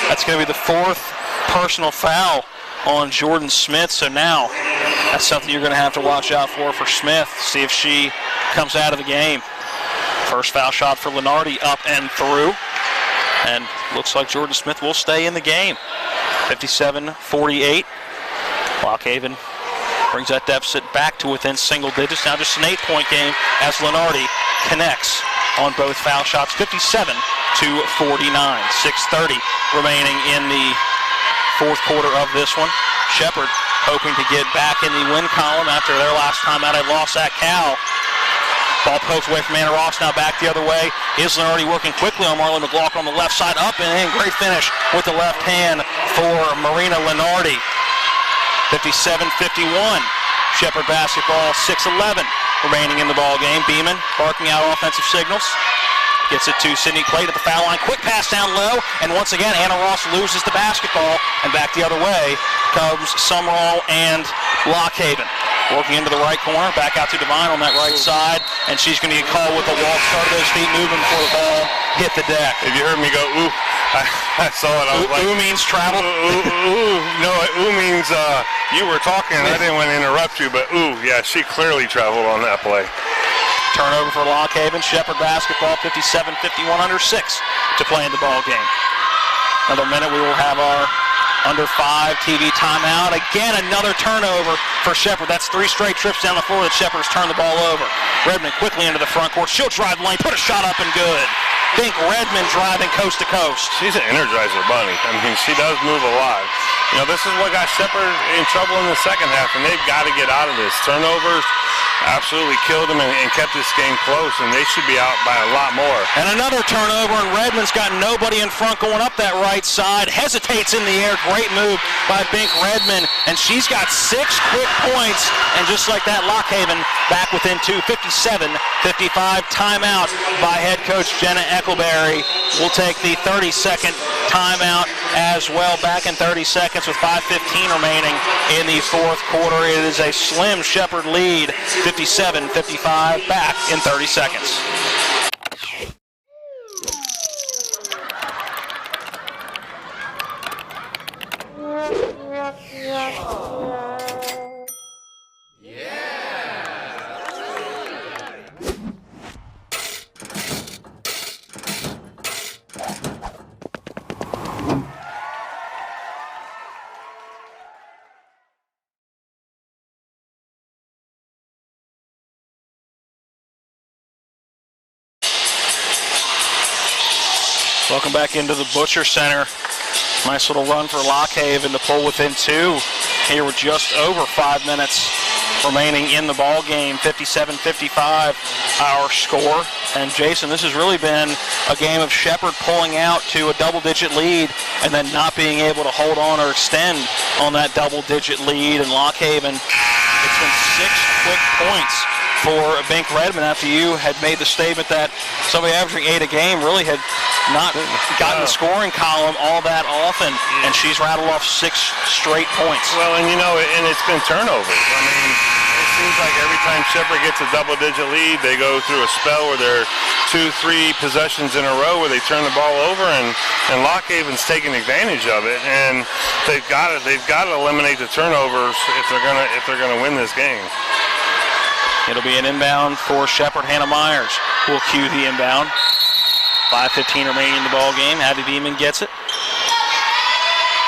That's going to be the 4th personal foul on Jordan Smith. So now that's something you're going to have to watch out for Smith. See if she comes out of the game. First foul shot for Lenardi, up and through. And looks like Jordan Smith will stay in the game. 57-48. Lockhaven brings that deficit back to within single digits. Now just an 8-point game as Lenardi connects on both foul shots. 57-49. 6:30 remaining in the 4th quarter of this one. Shepherd hoping to get back in the win column after their last time out had lost at Cal. Ball poked away from Anna Ross, now back the other way. Is Lenardi working quickly on Marlon McLaughlin on the left side, up and in. Great finish with the left hand for Marina Lenardi. 57-51. Shepherd basketball, 6:11 remaining in the ball game. Beeman barking out offensive signals. Gets it to Sidney Clayton at the foul line. Quick pass down low, and once again Anna Ross loses the basketball, and back the other way comes Summerall and Lockhaven. working into the right corner, back out to Devine on that right side, and she's going to get called with a walk, start of those feet moving before the ball hit the deck. If you heard me go, ooh, I saw it. I was like, ooh means travel. Ooh, no, ooh means you were talking, and I didn't want to interrupt you, but ooh, yeah, she clearly traveled on that play. Turnover for Lock Haven. Shepherd basketball, 57-51 under 6 to play in the ball game. Another minute, we will have our under 5 TV timeout. Again, another turnover for Shepherd. That's 3 straight trips down the floor that Shepherd has turned the ball over. Redmond quickly into the front court. She'll drive the lane, put a shot up and good. Think Redmond driving coast to coast. She's an energizer bunny. I mean, she does move a lot. You know, this is what got Shepherd in trouble in the second half, and they've got to get out of this. Turnovers absolutely killed them and kept this game close, and they should be out by a lot more. And another turnover, and Redmond's got nobody in front going up that right side. Hesitates in the air. Great move by Bink Redmond, and she's got 6 quick points, and just like that, Lock Haven back within 2, 57-55. Timeout by head coach Jenna Eckleberry. We'll take the 30-second timeout as well. Back in 30 seconds with 5:15 remaining in the fourth quarter. It is a slim Shepherd lead, 57-55, back in 30 seconds. Welcome back into the Butcher Center. Nice little run for Lock Haven to pull within 2. Here we're just over 5 minutes remaining in the ball game. 57-55 our score. And Jason, this has really been a game of Shepherd pulling out to a double-digit lead and then not being able to hold on or extend on that double-digit lead. And Lock Haven, it's been 6 quick points for Bink Redmond after you had made the statement that somebody averaging 8 a game really had not gotten the scoring column all that often, and she's rattled off 6 straight points. Well, and you know, and it's been turnovers. I mean, it seems like every time Shepherd gets a double-digit lead, they go through a spell where they're 2-3 possessions in a row where they turn the ball over, and Lock Haven's taking advantage of it, and they've got to eliminate the turnovers if they're gonna win this game. It'll be an inbound for Shepherd. Hannah Myers will cue the inbound. 5:15 remaining in the ball game. Abby Beeman gets it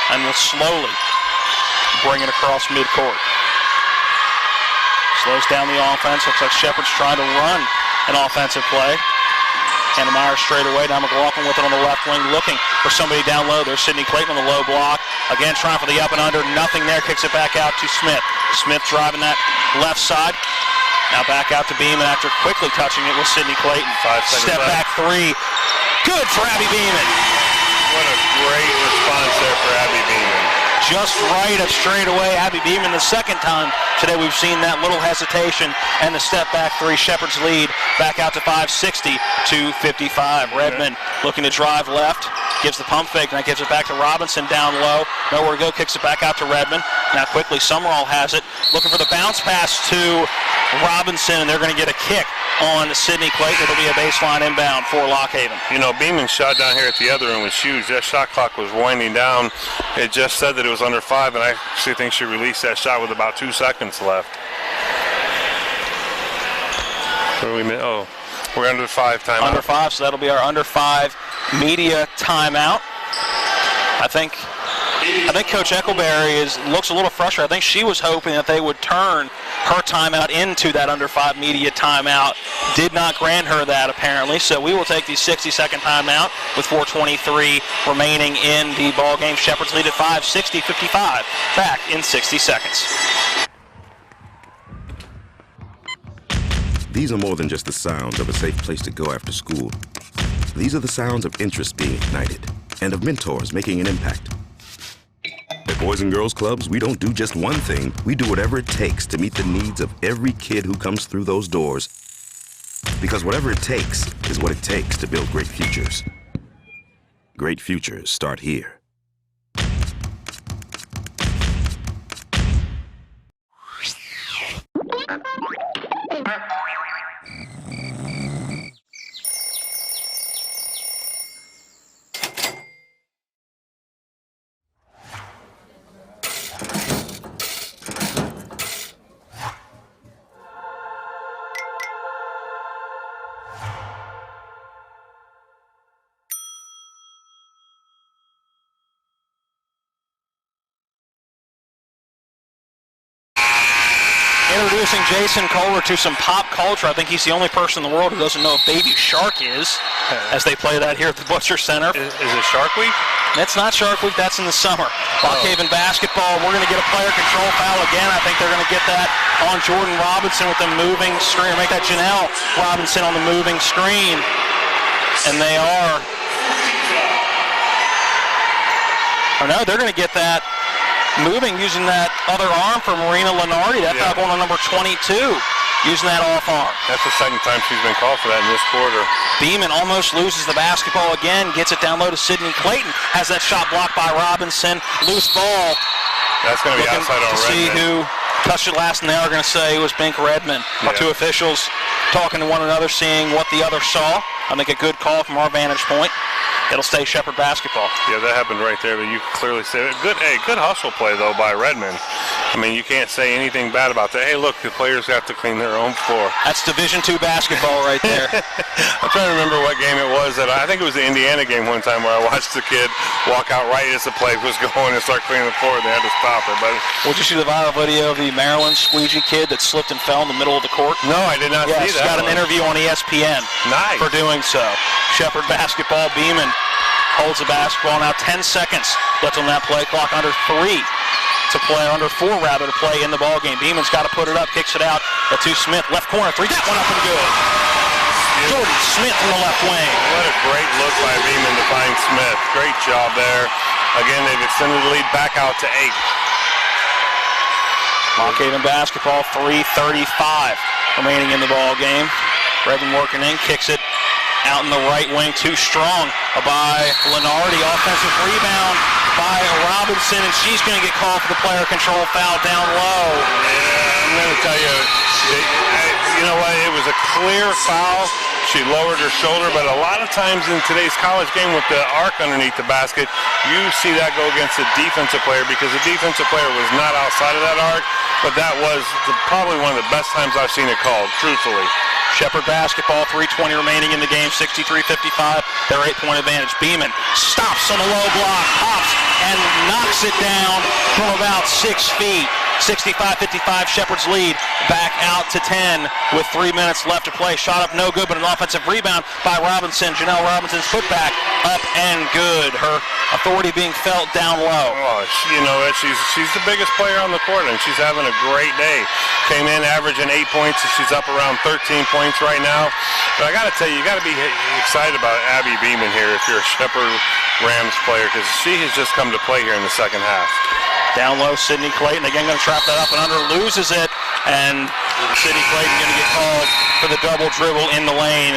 and will slowly bring it across midcourt. Slows down the offense. Looks like Shepherd's trying to run an offensive play. Hannah Myers straight away. Now McLaughlin with it on the left wing, looking for somebody down low. There's Sydney Clayton on the low block. Again, trying for the up and under. Nothing there. Kicks it back out to Smith. Smith driving that left side. Now back out to Beeman after quickly touching it with Sydney Clayton. 5 seconds Step left. back 3. Good for Abby Beeman. What a great response there for Abby Beeman. Just right of straight away. Abby Beeman, the second time today we've seen that little hesitation and the step back 3. Shepherd's lead back out to 5:60-55. Redmond looking to drive left. Gives the pump fake, and that gives it back to Robinson down low. Nowhere to go, kicks it back out to Redmond. Now quickly, Summerall has it. Looking for the bounce pass to Robinson, and they're going to get a kick on Sydney Clayton. It'll be a baseline inbound for Lock Haven. You know, Beeman's shot down here at the other end was huge. That shot clock was winding down. It just said that it was under 5, and I actually think she released that shot with about 2 seconds left. Oh, we're under 5 timeout. Under 5, so that'll be our under 5 media timeout. I think Coach Eckleberry looks a little frustrated. I think she was hoping that they would turn her timeout into that under 5 media timeout. Did not grant her that, apparently. So we will take the 60-second timeout with 4:23 remaining in the ball game. Shepherd's lead at 5:60-55. Back in 60 seconds. These are more than just the sounds of a safe place to go after school. These are the sounds of interest being ignited and of mentors making an impact. At Boys and Girls Clubs, we don't do just one thing. We do whatever it takes to meet the needs of every kid who comes through those doors. Because whatever it takes is what it takes to build great futures. Great futures start here. Introducing Jason Kohler to some pop culture. I think he's the only person in the world who doesn't know what Baby Shark is, as they play that here at the Butcher Center. Is it Shark Week? That's not Shark Week, that's in the summer. Lock Haven basketball, we're going to get a player control foul again. I think they're going to get that on Jordan Robinson with the moving screen, or make that Janelle Robinson on the moving screen. And they are. Or no, they're going to get that moving using that other arm for Marina Lenardi. That's not going on number 22, using that off arm. That's the second time she's been called for that in this quarter. Beeman almost loses the basketball again, gets it down low to Sidney Clayton, has that shot blocked by Robinson. Loose ball. That's going to be outside on Redmond. See who touched it last, and they are going to say it was Bink Redmond. Our two officials talking to one another, seeing what the other saw. I think a good call from our vantage point. It'll stay Shepherd basketball. Yeah, that happened right there, but you clearly say it. Good hustle play, though, by Redmond. I mean, you can't say anything bad about that. Hey, look, the players have to clean their own floor. That's Division II basketball right there. I'm trying to remember what game it was. I think it was the Indiana game one time where I watched the kid walk out right as the play was going and start cleaning the floor, and they had to stop it. But did you see the viral video of the Maryland squeegee kid that slipped and fell in the middle of the court? No, I did not see that. He's got an interview on ESPN for doing so. Shepherd basketball, Beeman holds the basketball. Now 10 seconds left on that play clock. Under 4 to play in the ball game. Beeman's got to put it up, kicks it out to Smith. Left corner, three. That one up and good. Jordan Smith from the left wing. What a great look by Beeman to find Smith. Great job there. Again, they've extended the lead back out to 8. Lock Haven basketball, 3:35 remaining in the ball game. Redmond working in, kicks it out in the right wing, too strong by Lenardi. Offensive rebound by Robinson, and she's going to get called for the player control foul down low. Yeah, I'm going to tell you, you know what, it was a clear foul. She lowered her shoulder, but a lot of times in today's college game with the arc underneath the basket, you see that go against the defensive player because the defensive player was not outside of that arc, but that was probably one of the best times I've seen it called, truthfully. Shepherd basketball, 3:20 remaining in the game, 63-55, their 8-point advantage. Beeman stops on the low block, hops, and knocks it down from about 6 feet. 65-55, Shepherd's lead back out to 10 with 3 minutes left to play. Shot up no good, but an offensive rebound by Robinson. Janelle Robinson's putback up and good. Her authority being felt down low. Oh, you know, she's the biggest player on the court, and she's having a great day. Came in averaging 8 points, and she's up around 13 points right now. But I got to tell you got to be excited about Abby Beeman here if you're a Shepherd Rams player, because she has just come to play here in the second half. Down low, Sidney Clayton again going to trap that up and under, loses it, and Sidney Clayton going to get called for the double dribble in the lane.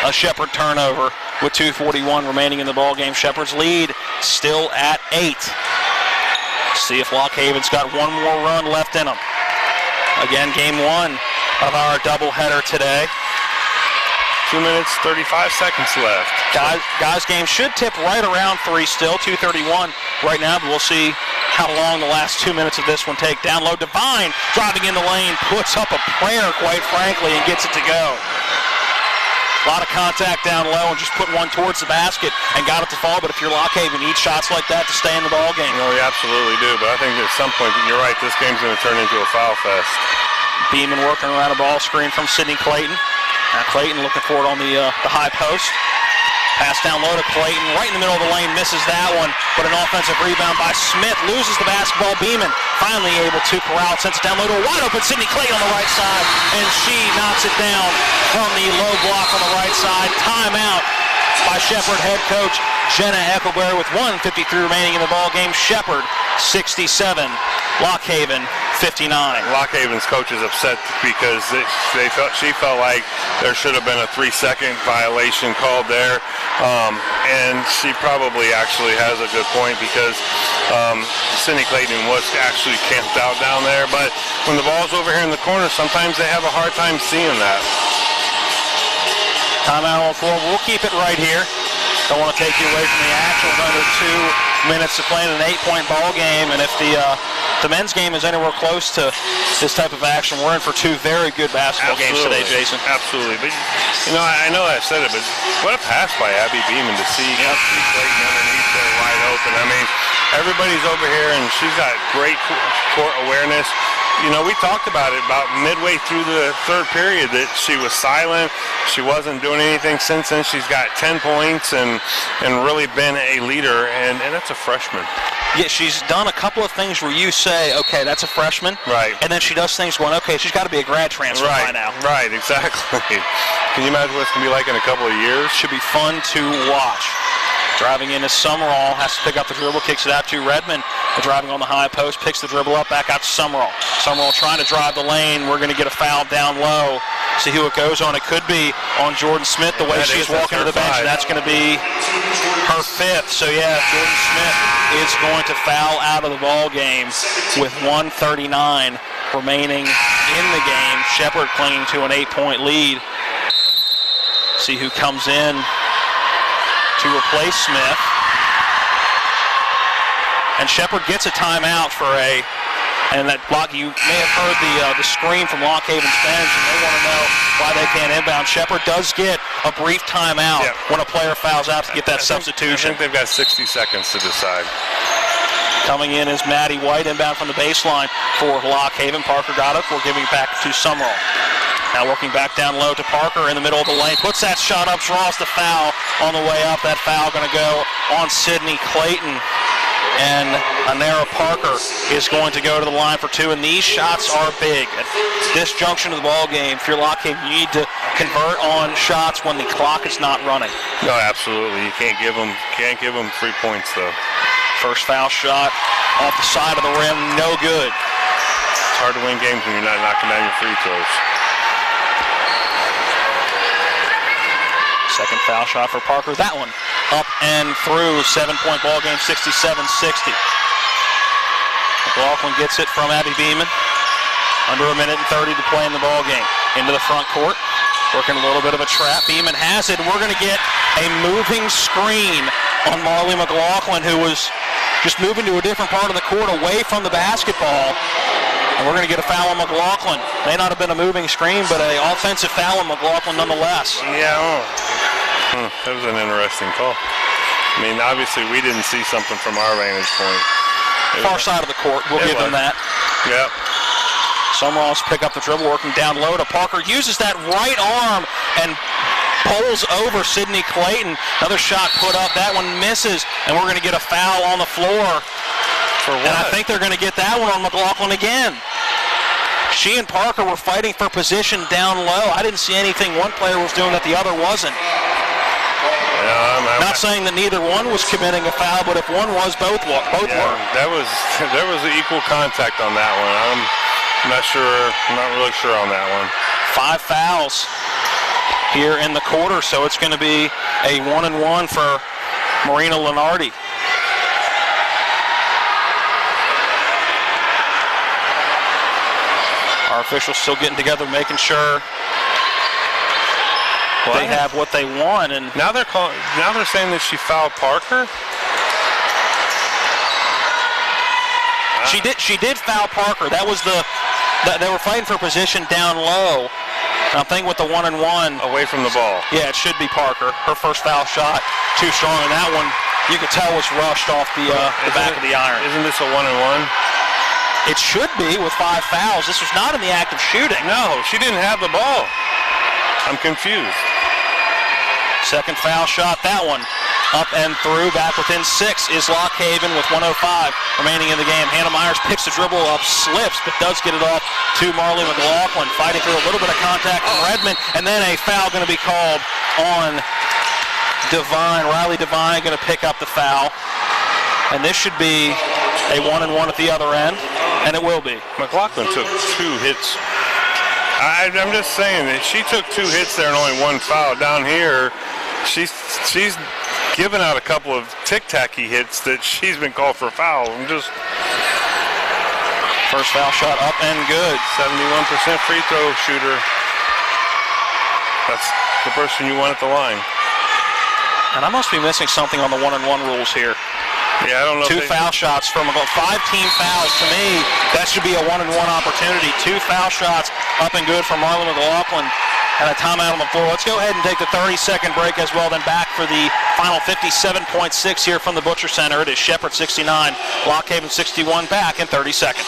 A Shepherd turnover with 2:41 remaining in the ball game. Shepherd's lead still at 8. See if Lock Haven's got one more run left in them. Again, game 1 of our doubleheader today. 2 minutes, 35 seconds left. Guys, game should tip right around 3 still, 2:31 right now, but we'll see how long the last 2 minutes of this one take. Down low, Devine driving in the lane, puts up a prayer, quite frankly, and gets it to go. A lot of contact down low and just put one towards the basket and got it to fall, but if you're Lock Haven, you need shots like that to stay in the ball game. No, you absolutely do, but I think at some point, you're right, this game's going to turn into a foul fest. Beeman working around a ball screen from Sidney Clayton. Now Clayton looking for it on the high post. Pass down low to Clayton, right in the middle of the lane, misses that one, but an offensive rebound by Smith, loses the basketball. Beeman finally able to corral, sends it down low to a wide open Sidney Clayton on the right side, and she knocks it down from the low block on the right side. Timeout by Shepherd head coach Jenna Eckelberry with 1:53 remaining in the ball game. Shepherd 67, Lock Haven 59. Lock Haven's coach is upset because she felt like there should have been a 3-second violation called there, and she probably actually has a good point because Sidney Clayton was actually camped out down there, but when the ball's over here in the corner, sometimes they have a hard time seeing that. Timeout on the floor. We'll keep it right here. Don't want to take you away from the action with under 2 minutes to play in an 8-point ball game, and if the men's game is anywhere close to this type of action, we're in for 2 very good basketball games today, Jason. Absolutely. But, you know, I know I said it, but what a pass by Abby Beeman to see Clayton underneath there wide open. I mean, everybody's over here, and she's got great court awareness. we talked about it about midway through the third period that she was silent. She wasn't doing anything. Since then, she's got 10 points and really been a leader, and that's a freshman. Yeah, she's done a couple of things where you say, okay, that's a freshman. Right. And then she does things going, okay, she's got to be a grad transfer by now. Right, exactly. Can you imagine what it's going to be like in a couple of years? Should be fun to watch. Driving in is Summerall, has to pick up the dribble, kicks it out to Redmond. Driving on the high post, picks the dribble up, back out to Summerall. Summerall trying to drive the lane. We're going to get a foul down low. See who it goes on. It could be on Jordan Smith, the way she's walking to the bench, and that's going to be her fifth. So, yeah, Jordan Smith is going to foul out of the ball game with 1:39 remaining in the game. Shepherd clinging to an 8-point lead. See who comes in to replace Smith. And Shepherd gets a timeout for and that block, you may have heard the scream from Lock Haven's bench, and they want to know why they can't inbound. Shepherd does get a brief timeout when a player fouls out to get that substitution. I think they've got 60 seconds to decide. Coming in is Maddie White, inbound from the baseline for Lock Haven. Parker got it. We're giving it back to Summerall. Now working back down low to Parker in the middle of the lane. Puts that shot up, draws the foul on the way up. That foul going to go on Sydney Clayton. And Anara Parker is going to go to the line for two. And these shots are big. At this junction of the ball game, if you're Lock Haven, you need to convert on shots when the clock is not running. No, absolutely. You can't give them 3 points, though. First foul shot off the side of the rim, no good. It's hard to win games when you're not knocking down your free throws. Second foul shot for Parker. That one up and through. 7-point ball game, 67-60. McLaughlin gets it from Abby Beeman. Under a minute and 30 to play in the ball game. Into the front court. Working a little bit of a trap. Beeman has it. We're going to get a moving screen on Marley McLaughlin, who was just moving to a different part of the court away from the basketball. And we're going to get a foul on McLaughlin. May not have been a moving screen, but an offensive foul on McLaughlin nonetheless. Yeah, that was an interesting call. I mean, obviously we didn't see something from our vantage point. Far side of the court, we'll give them that. Yep. Summerall's pick up the dribble, working down low to Parker. Uses that right arm and pulls over Sydney Clayton. Another shot put up. That one misses, and we're going to get a foul on the floor. For what? And I think they're going to get that one on McLaughlin again. She and Parker were fighting for position down low. I didn't see anything one player was doing that the other wasn't. Not saying that neither one was committing a foul, but if one was, both were. There was equal contact on that one. I'm not really sure on that one. 5 fouls here in the quarter, so it's going to be a 1-and-1 for Marina Lenardi. Our officials still getting together, making sure they have what they want. And now they're saying that she fouled Parker. She did foul Parker. That was they were fighting for position down low. And I'm thinking with the 1-and-1 away from the ball. Yeah, it should be Parker. Her first foul shot too strong, and that one you could tell was rushed off the back of the iron. Isn't this a 1-and-1? It should be with 5 fouls. This was not in the act of shooting. No, she didn't have the ball. I'm confused. Second foul shot, that one up and through, back within 6 is Lock Haven with 1:05 remaining in the game. Hannah Myers picks the dribble up, slips, but does get it off to Marley McLaughlin, fighting through a little bit of contact from Redmond, and then a foul going to be called on Devine. Riley Devine going to pick up the foul, and this should be a 1-and-1 at the other end, and it will be. McLaughlin took 2 hits. I'm just saying that she took 2 hits there and only 1 foul. Down here, she's given out a couple of tic-tacky hits that she's been called for a foul. First foul shot up and good. 71% free throw shooter. That's the person you want at the line. And I must be missing something on the 1-and-1 rules here. Yeah, I don't know. 2 foul shots from 5 team fouls. To me, that should be a 1-and-1 opportunity. 2 foul shots up and good for Marlon McLaughlin. And a timeout on the floor. Let's go ahead and take the 30-second break as well. Then back for the final 57.6 here from the Butcher Center. It is Shepherd 69, Lock Haven 61. Back in 30 seconds.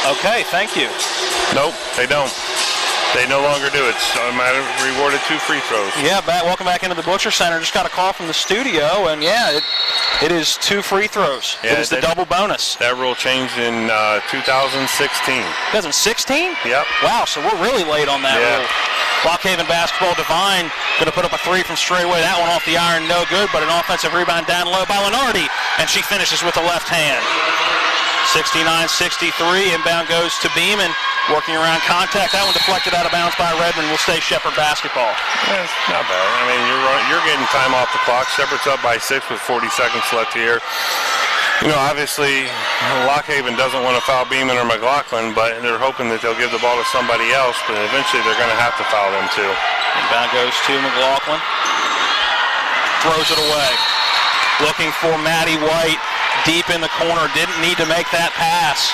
Okay, thank you. Nope, they don't. They no longer do it. So I'm rewarded 2 free throws. Yeah, welcome back into the Butcher Center. Just got a call from the studio, and yeah, it is 2 free throws. Yeah, it is the double bonus. That rule changed in 2016. 2016? Yep. Wow, so we're really late on that rule. Lockhaven basketball, Devine going to put up a 3 from straight away. That one off the iron, no good, but an offensive rebound down low by Lenardi, and she finishes with the left hand. 69-63, inbound goes to Beeman, working around contact. That one deflected out of bounds by Redmond. Will stay Shepherd basketball. Yeah, it's not bad. I mean, you're getting time off the clock. Shepherd's up by 6 with 40 seconds left here. You know, obviously, Lockhaven doesn't want to foul Beeman or McLaughlin, but they're hoping that they'll give the ball to somebody else, but eventually they're going to have to foul them too. Inbound goes to McLaughlin. Throws it away. Looking for Maddie White deep in the corner. Didn't need to make that pass.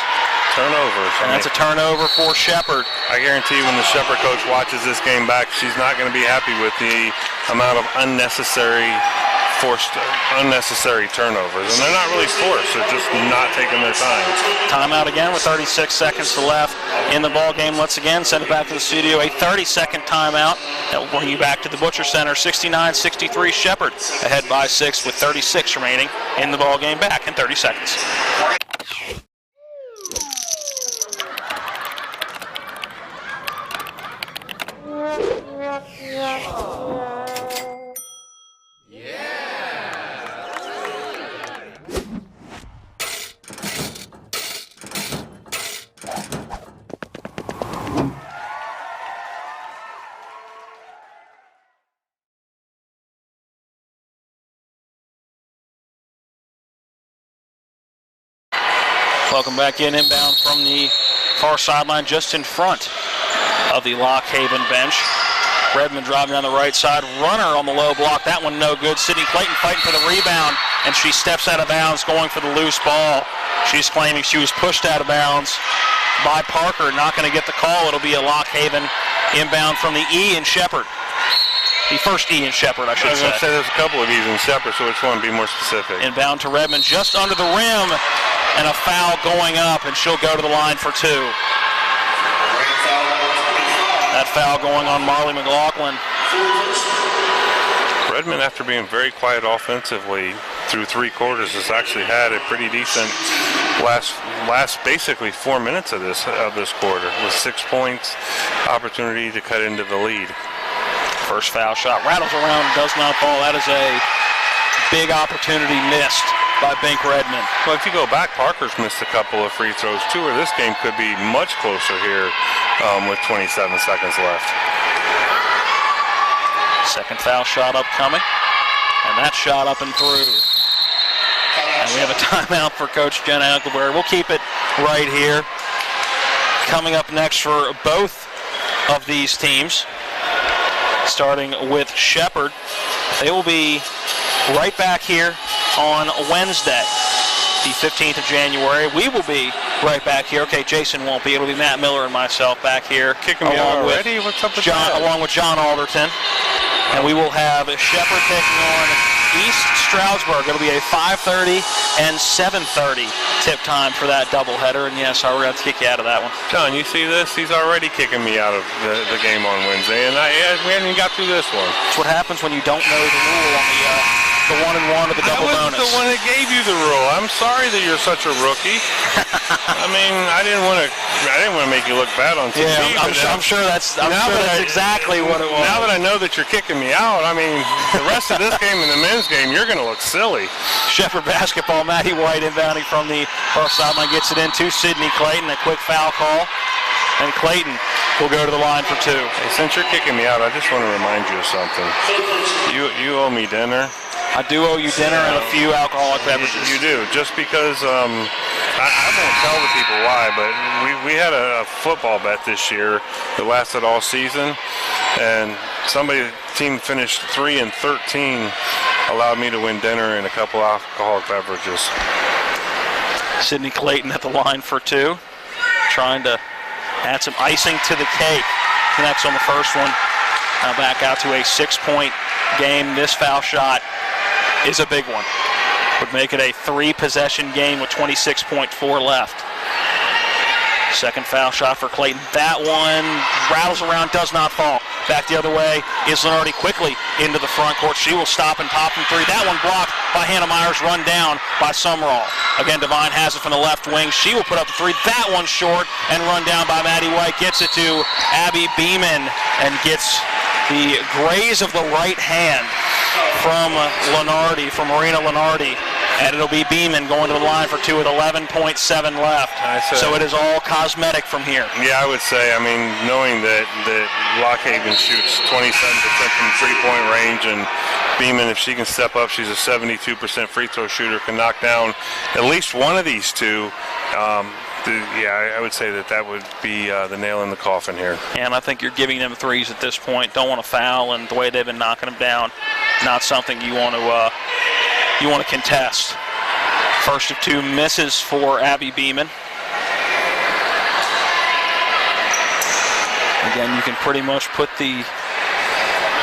Turnover. And that's a turnover for Shepherd. I guarantee when the Shepherd coach watches this game back, she's not going to be happy with the amount of unnecessary turnovers. And they're not really forced. They're just not taking their time. Timeout again with 36 seconds left in the ball game. Let's again send it back to the studio. A 30-second timeout. That will bring you back to the Butcher Center. 69-63 Shepherd ahead by 6 with 36 remaining in the ball game. Back in 30 seconds. Welcome back in, inbound from the far sideline, just in front of the Lockhaven bench. Redmond driving down the right side, runner on the low block, that one no good. Sydney Clayton fighting for the rebound, and she steps out of bounds going for the loose ball. She's claiming she was pushed out of bounds by Parker, not going to get the call. It'll be a Lockhaven inbound from the E in Shepherd. The first E in Shepherd, I should say. I was going to say there's a couple of E's in Shepherd, so which one? Be more specific. Inbound to Redmond, just under the rim, and a foul going up, and she'll go to the line for 2. That foul going on Marley McLaughlin. Redmond, after being very quiet offensively through 3 quarters, has actually had a pretty decent last basically 4 minutes of this quarter with 6 points, opportunity to cut into the lead. First foul shot rattles around, does not fall. That is a big opportunity missed by Bink Redmond. Well, if you go back, Parker's missed a couple of free throws too, or this game could be much closer here with 27 seconds left. Second foul shot upcoming, and that shot up and through. And we have a timeout for Coach Jenna Engelberg. We'll keep it right here. Coming up next for both of these teams, starting with Shepherd, they will be right back here on Wednesday, the 15th of January. We will be right back here. Okay, Jason won't be. It'll be Matt Miller and myself back here. Kicking me out already? What's up with that? Along with John Alderton. And we will have Shepherd taking on East Stroudsburg. It'll be a 5:30 and 7:30 tip time for that doubleheader. And yes, we're going to kick you out of that one. John, you see this? He's already kicking me out of the game on Wednesday, and we haven't even got through this one. It's what happens when you don't know the rule on the 1-and-1 or the double bonus. I wasn't the one that gave you the rule. I'm sorry that you're such a rookie. I mean, I didn't want to make you look bad on TV. Yeah, I'm sure that's exactly what it was. Now that I know that you're kicking me out, I mean, the rest of this game and the men's game, you're going to look silly. Shepherd basketball, Maddie White inbounding from the far sideline, gets it into Sydney Clayton. A quick foul call, and Clayton will go to the line for 2. Hey, since you're kicking me out, I just want to remind you of something. You owe me dinner. I do owe you dinner and a few alcoholic beverages. You do, just because I won't tell the people why, but we had a football bet this year that lasted all season, and team finished 3-13, allowed me to win dinner and a couple alcoholic beverages. Sydney Clayton at the line for 2, trying to add some icing to the cake. Connects on the first one. Now back out to a 6-point game. This foul shot is a big one. Would make it a 3-possession game with 26.4 left. Second foul shot for Clayton. That one rattles around, does not fall. Back the other way is Lenardi quickly into the front court. She will stop and pop from three. That one blocked by Hannah Myers, run down by Summerall. Again, Devine has it from the left wing. She will put up the three. That one short and run down by Maddie White. Gets it to Abby Beeman and gets the graze of the right hand from Lenardi, from Marina Lenardi. And it'll be Beeman going to the line for two with 11.7 left. So it is all cosmetic from here. Yeah, I would say, I mean, knowing that Lockhaven shoots 27% from three-point range, and Beeman, if she can step up, she's a 72% free throw shooter, can knock down at least one of these two. I would say that would be the nail in the coffin here. And I think you're giving them threes at this point. Don't want to foul, and the way they've been knocking them down, not something you want to contest. First of two misses for Abby Beeman. Again, you can pretty much put the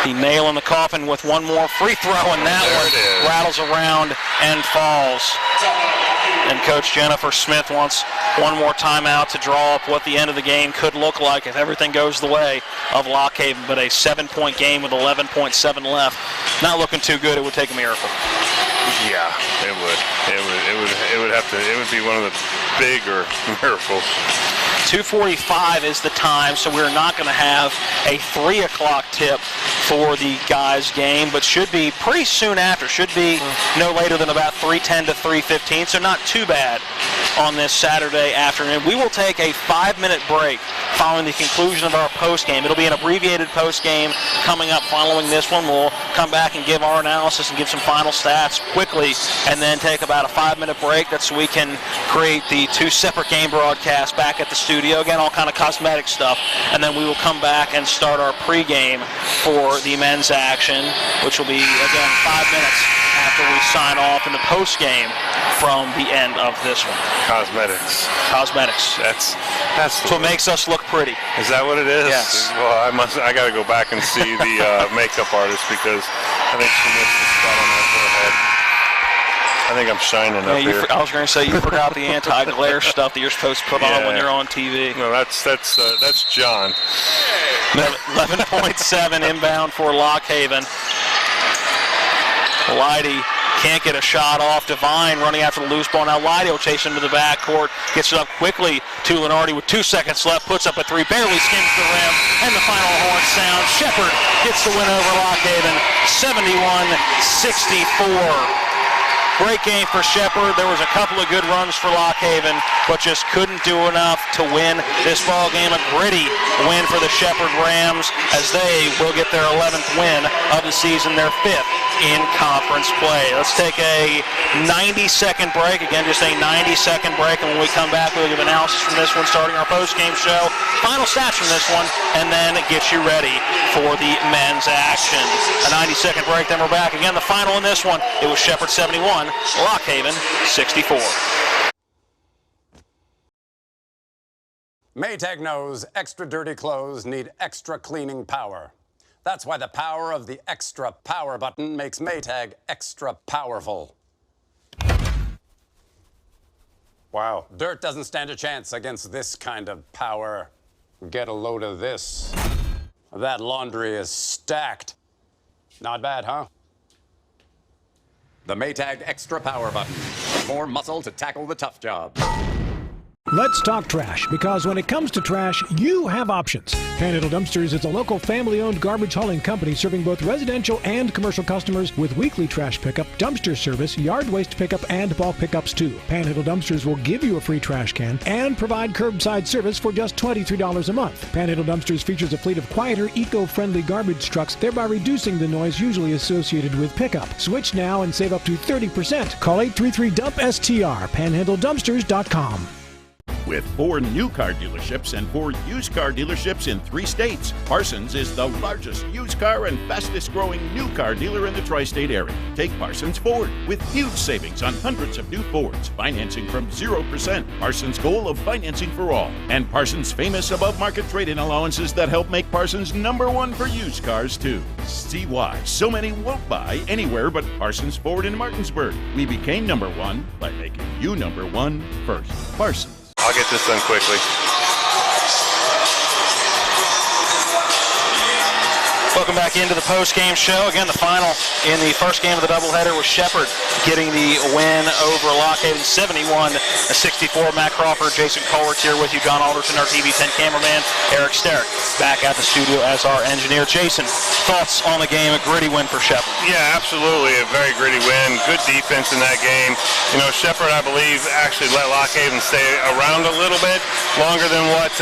nail in the coffin with one more free throw, and that one rattles around and falls. And Coach Jennifer Smith wants one more timeout to draw up what the end of the game could look like if everything goes the way of Lockhaven. But a 7-point game with 11.7 left, not looking too good. It would take a miracle. Yeah, it would. It would be one of the bigger miracles. 2:45 is the time, so we're not going to have a 3 o'clock tip for the guys' game, but should be pretty soon after. Should be no later than about 3:10 to 3:15, so not too bad on this Saturday afternoon. We will take a 5-minute break following the conclusion of our post-game. It'll be an abbreviated post-game coming up following this one. We'll come back and give our analysis and give some final stats quickly, and then take about a 5-minute break. That's so we can create the two separate game broadcasts back at the studio. Again, all kind of cosmetic stuff. And then we will come back and start our pregame for the men's action, which will be, again, 5 minutes after we sign off in the postgame from the end of this one. Cosmetics. That's what makes us look pretty. Is that what it is? Yes. Well, I got to go back and see the makeup artist, because I think she missed the spot on that forehead. I think I'm shining up here. I was going to say, you forgot the anti-glare stuff that you're supposed to put on when you're on TV. No, that's John. 11.7 inbound for Lockhaven. Leidy can't get a shot off. Devine running after the loose ball. Now Leidy will chase him to the backcourt. Gets it up quickly to Lenardi with 2 seconds left. Puts up a three. Barely skims the rim. And the final horn sounds. Shepherd gets the win over Lockhaven. 71-64. Great game for Shepherd. There was a couple of good runs for Lockhaven, but just couldn't do enough to win this ball game. A gritty win for the Shepherd Rams, as they will get their 11th win of the season, their 5th in conference play. Let's take a 90-second break. Again, just a 90-second break, and when we come back, we'll give analysis from this one, starting our post-game show, final stats from this one, and then get you ready for the men's action. A 90-second break, then we're back. Again, the final in this one, it was Shepherd 71. Lockhaven 64. Maytag knows extra dirty clothes need extra cleaning power. That's why the power of the extra power button makes Maytag extra powerful. Wow. Dirt doesn't stand a chance against this kind of power. Get a load of this. That laundry is stacked. Not bad, huh? The Maytag Extra Power Button. More muscle to tackle the tough jobs. Let's talk trash, because when it comes to trash, you have options. Panhandle Dumpsters is a local family-owned garbage hauling company serving both residential and commercial customers with weekly trash pickup, dumpster service, yard waste pickup, and bulk pickups too. Panhandle Dumpsters will give you a free trash can and provide curbside service for just $23 a month. Panhandle Dumpsters features a fleet of quieter, eco-friendly garbage trucks, thereby reducing the noise usually associated with pickup. Switch now and save up to 30%. Call 833-DUMP-STR, panhandledumpsters.com. With 4 new car dealerships and 4 used car dealerships in 3 states, Parsons is the largest used car and fastest growing new car dealer in the tri-state area. Take Parsons Ford with huge savings on hundreds of new Fords, financing from 0%, Parsons' goal of financing for all, and Parsons' famous above-market trade-in allowances that help make Parsons #1 for used cars too. See why so many won't buy anywhere but Parsons Ford in Martinsburg. We became #1 by making you #1 first. Parsons. I'll get this done quickly. Welcome back into the post-game show. Again, the final in the first game of the doubleheader was Shepherd getting the win over Lock Haven 71-64. Matt Crawford, Jason Colwick here with you. John Alderson, our TV 10 cameraman. Eric Sterrick back at the studio as our engineer. Jason, thoughts on the game? A gritty win for Shepherd. Yeah, absolutely. A very gritty win. Good defense in that game. You know, Shepherd, I believe, actually let Lock Haven stay around a little bit longer than what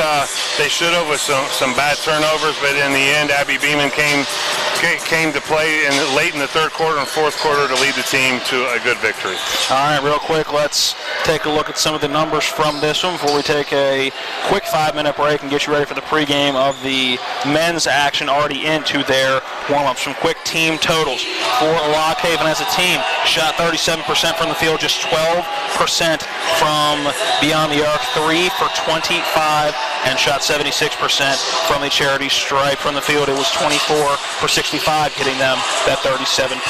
they should have with some bad turnovers, but in the end, Abby Beeman came to play late in the third quarter and fourth quarter to lead the team to a good victory. All right, real quick, let's take a look at some of the numbers from this one before we take a quick 5-minute break and get you ready for the pregame of the men's action already into their warm-ups. Some quick team totals for Lock Haven as a team. Shot 37% from the field, just 12% from beyond the arc, 3 for 25, and shot 76% from the charity stripe from the field. It was 24 for 65, getting them that 37%.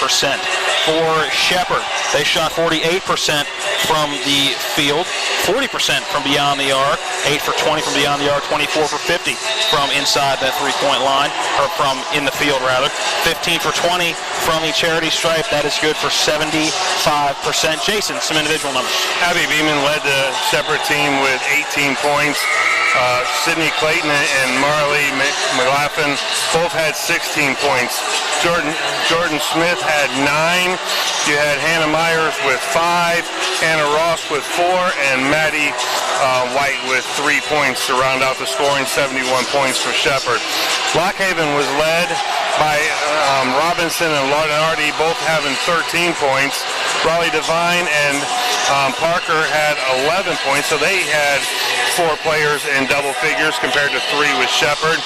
For Shepherd, they shot 48% from the field, 40% from beyond the arc, 8 for 20 from beyond the arc, 24 for 50 from inside that three-point line, or from in the field rather, 15 for 20 from the charity stripe. That is good for 75%. Jason, some individual numbers. Abby Beeman led the Shepherd team with 18 points. Sydney Clayton and Marley McLaughlin both had 16 points. Jordan Smith had 9. You had Hannah Myers with 5, Hannah Ross with 4, and Maddie White with 3 points to round out the scoring, 71 points for Shepherd. Lock Haven was led by Robinson and Laudenardi, both having 13 points. Raleigh Devine and Parker had 11 points, so they had 4 players in double figures compared to 3 with Shepherd.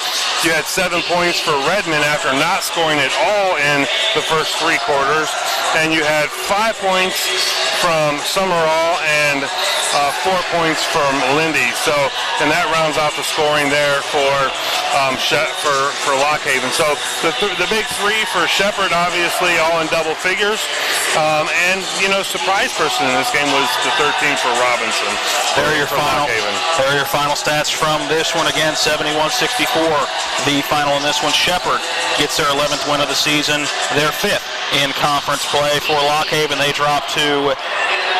You had 7 points for Redmond after not scoring at all in the first 3 quarters, and you had 5 points from Summerall and 4 points from Lindy. So, and that rounds out the scoring there for Lock Haven. So the big 3 for Shepherd, obviously all in double figures, and you know, surprise person in this game was the 13 for Robinson. There are your final stats from this one. Again, 71-64. The final in this one, Shepherd gets their 11th win of the season, their 5th in conference play. For Lock Haven, they drop to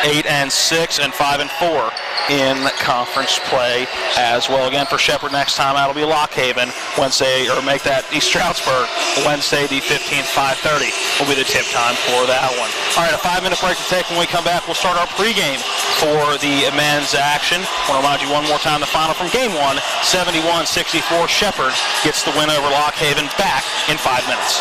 8-6 and 5-4 in conference play as well. Again, for Shepherd, next time out will be Lock Haven Wednesday, or make that East Stroudsburg Wednesday the 15th, 5:30 will be the tip time for that one. All right, a 5-minute break to take. When we come back, we'll start our pregame for the men's action. I want to remind you one more time, the final from game 1, 71-64. Shepherd gets the win over Lock Haven. Back in 5 minutes.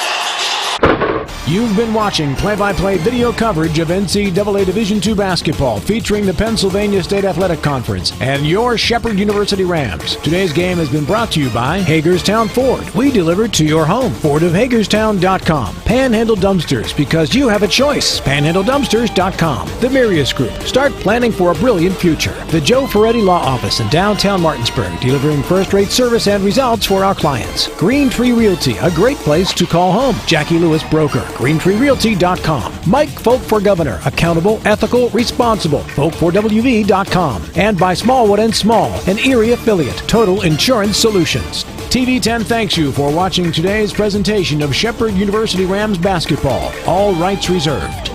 You've been watching play-by-play video coverage of NCAA Division II basketball featuring the Pennsylvania State Athletic Conference and your Shepherd University Rams. Today's game has been brought to you by Hagerstown Ford. We deliver to your home. FordofHagerstown.com. Panhandle Dumpsters, because you have a choice. PanhandleDumpsters.com. The Mirius Group. Start planning for a brilliant future. The Joe Ferretti Law Office in downtown Martinsburg, delivering first-rate service and results for our clients. Green Tree Realty, a great place to call home. Jackie Lewis Broker. GreenTreeRealty.com. Mike Folk for Governor. Accountable, ethical, responsible. Folk4WV.com. And by Smallwood and Small, an Erie affiliate. Total Insurance Solutions. TV 10 thanks you for watching today's presentation of Shepherd University Rams basketball. All rights reserved.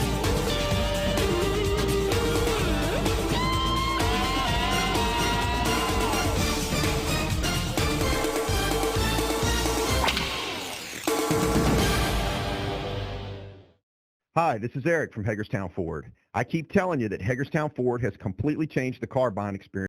Hi, this is Eric from Hagerstown Ford. I keep telling you that Hagerstown Ford has completely changed the car buying experience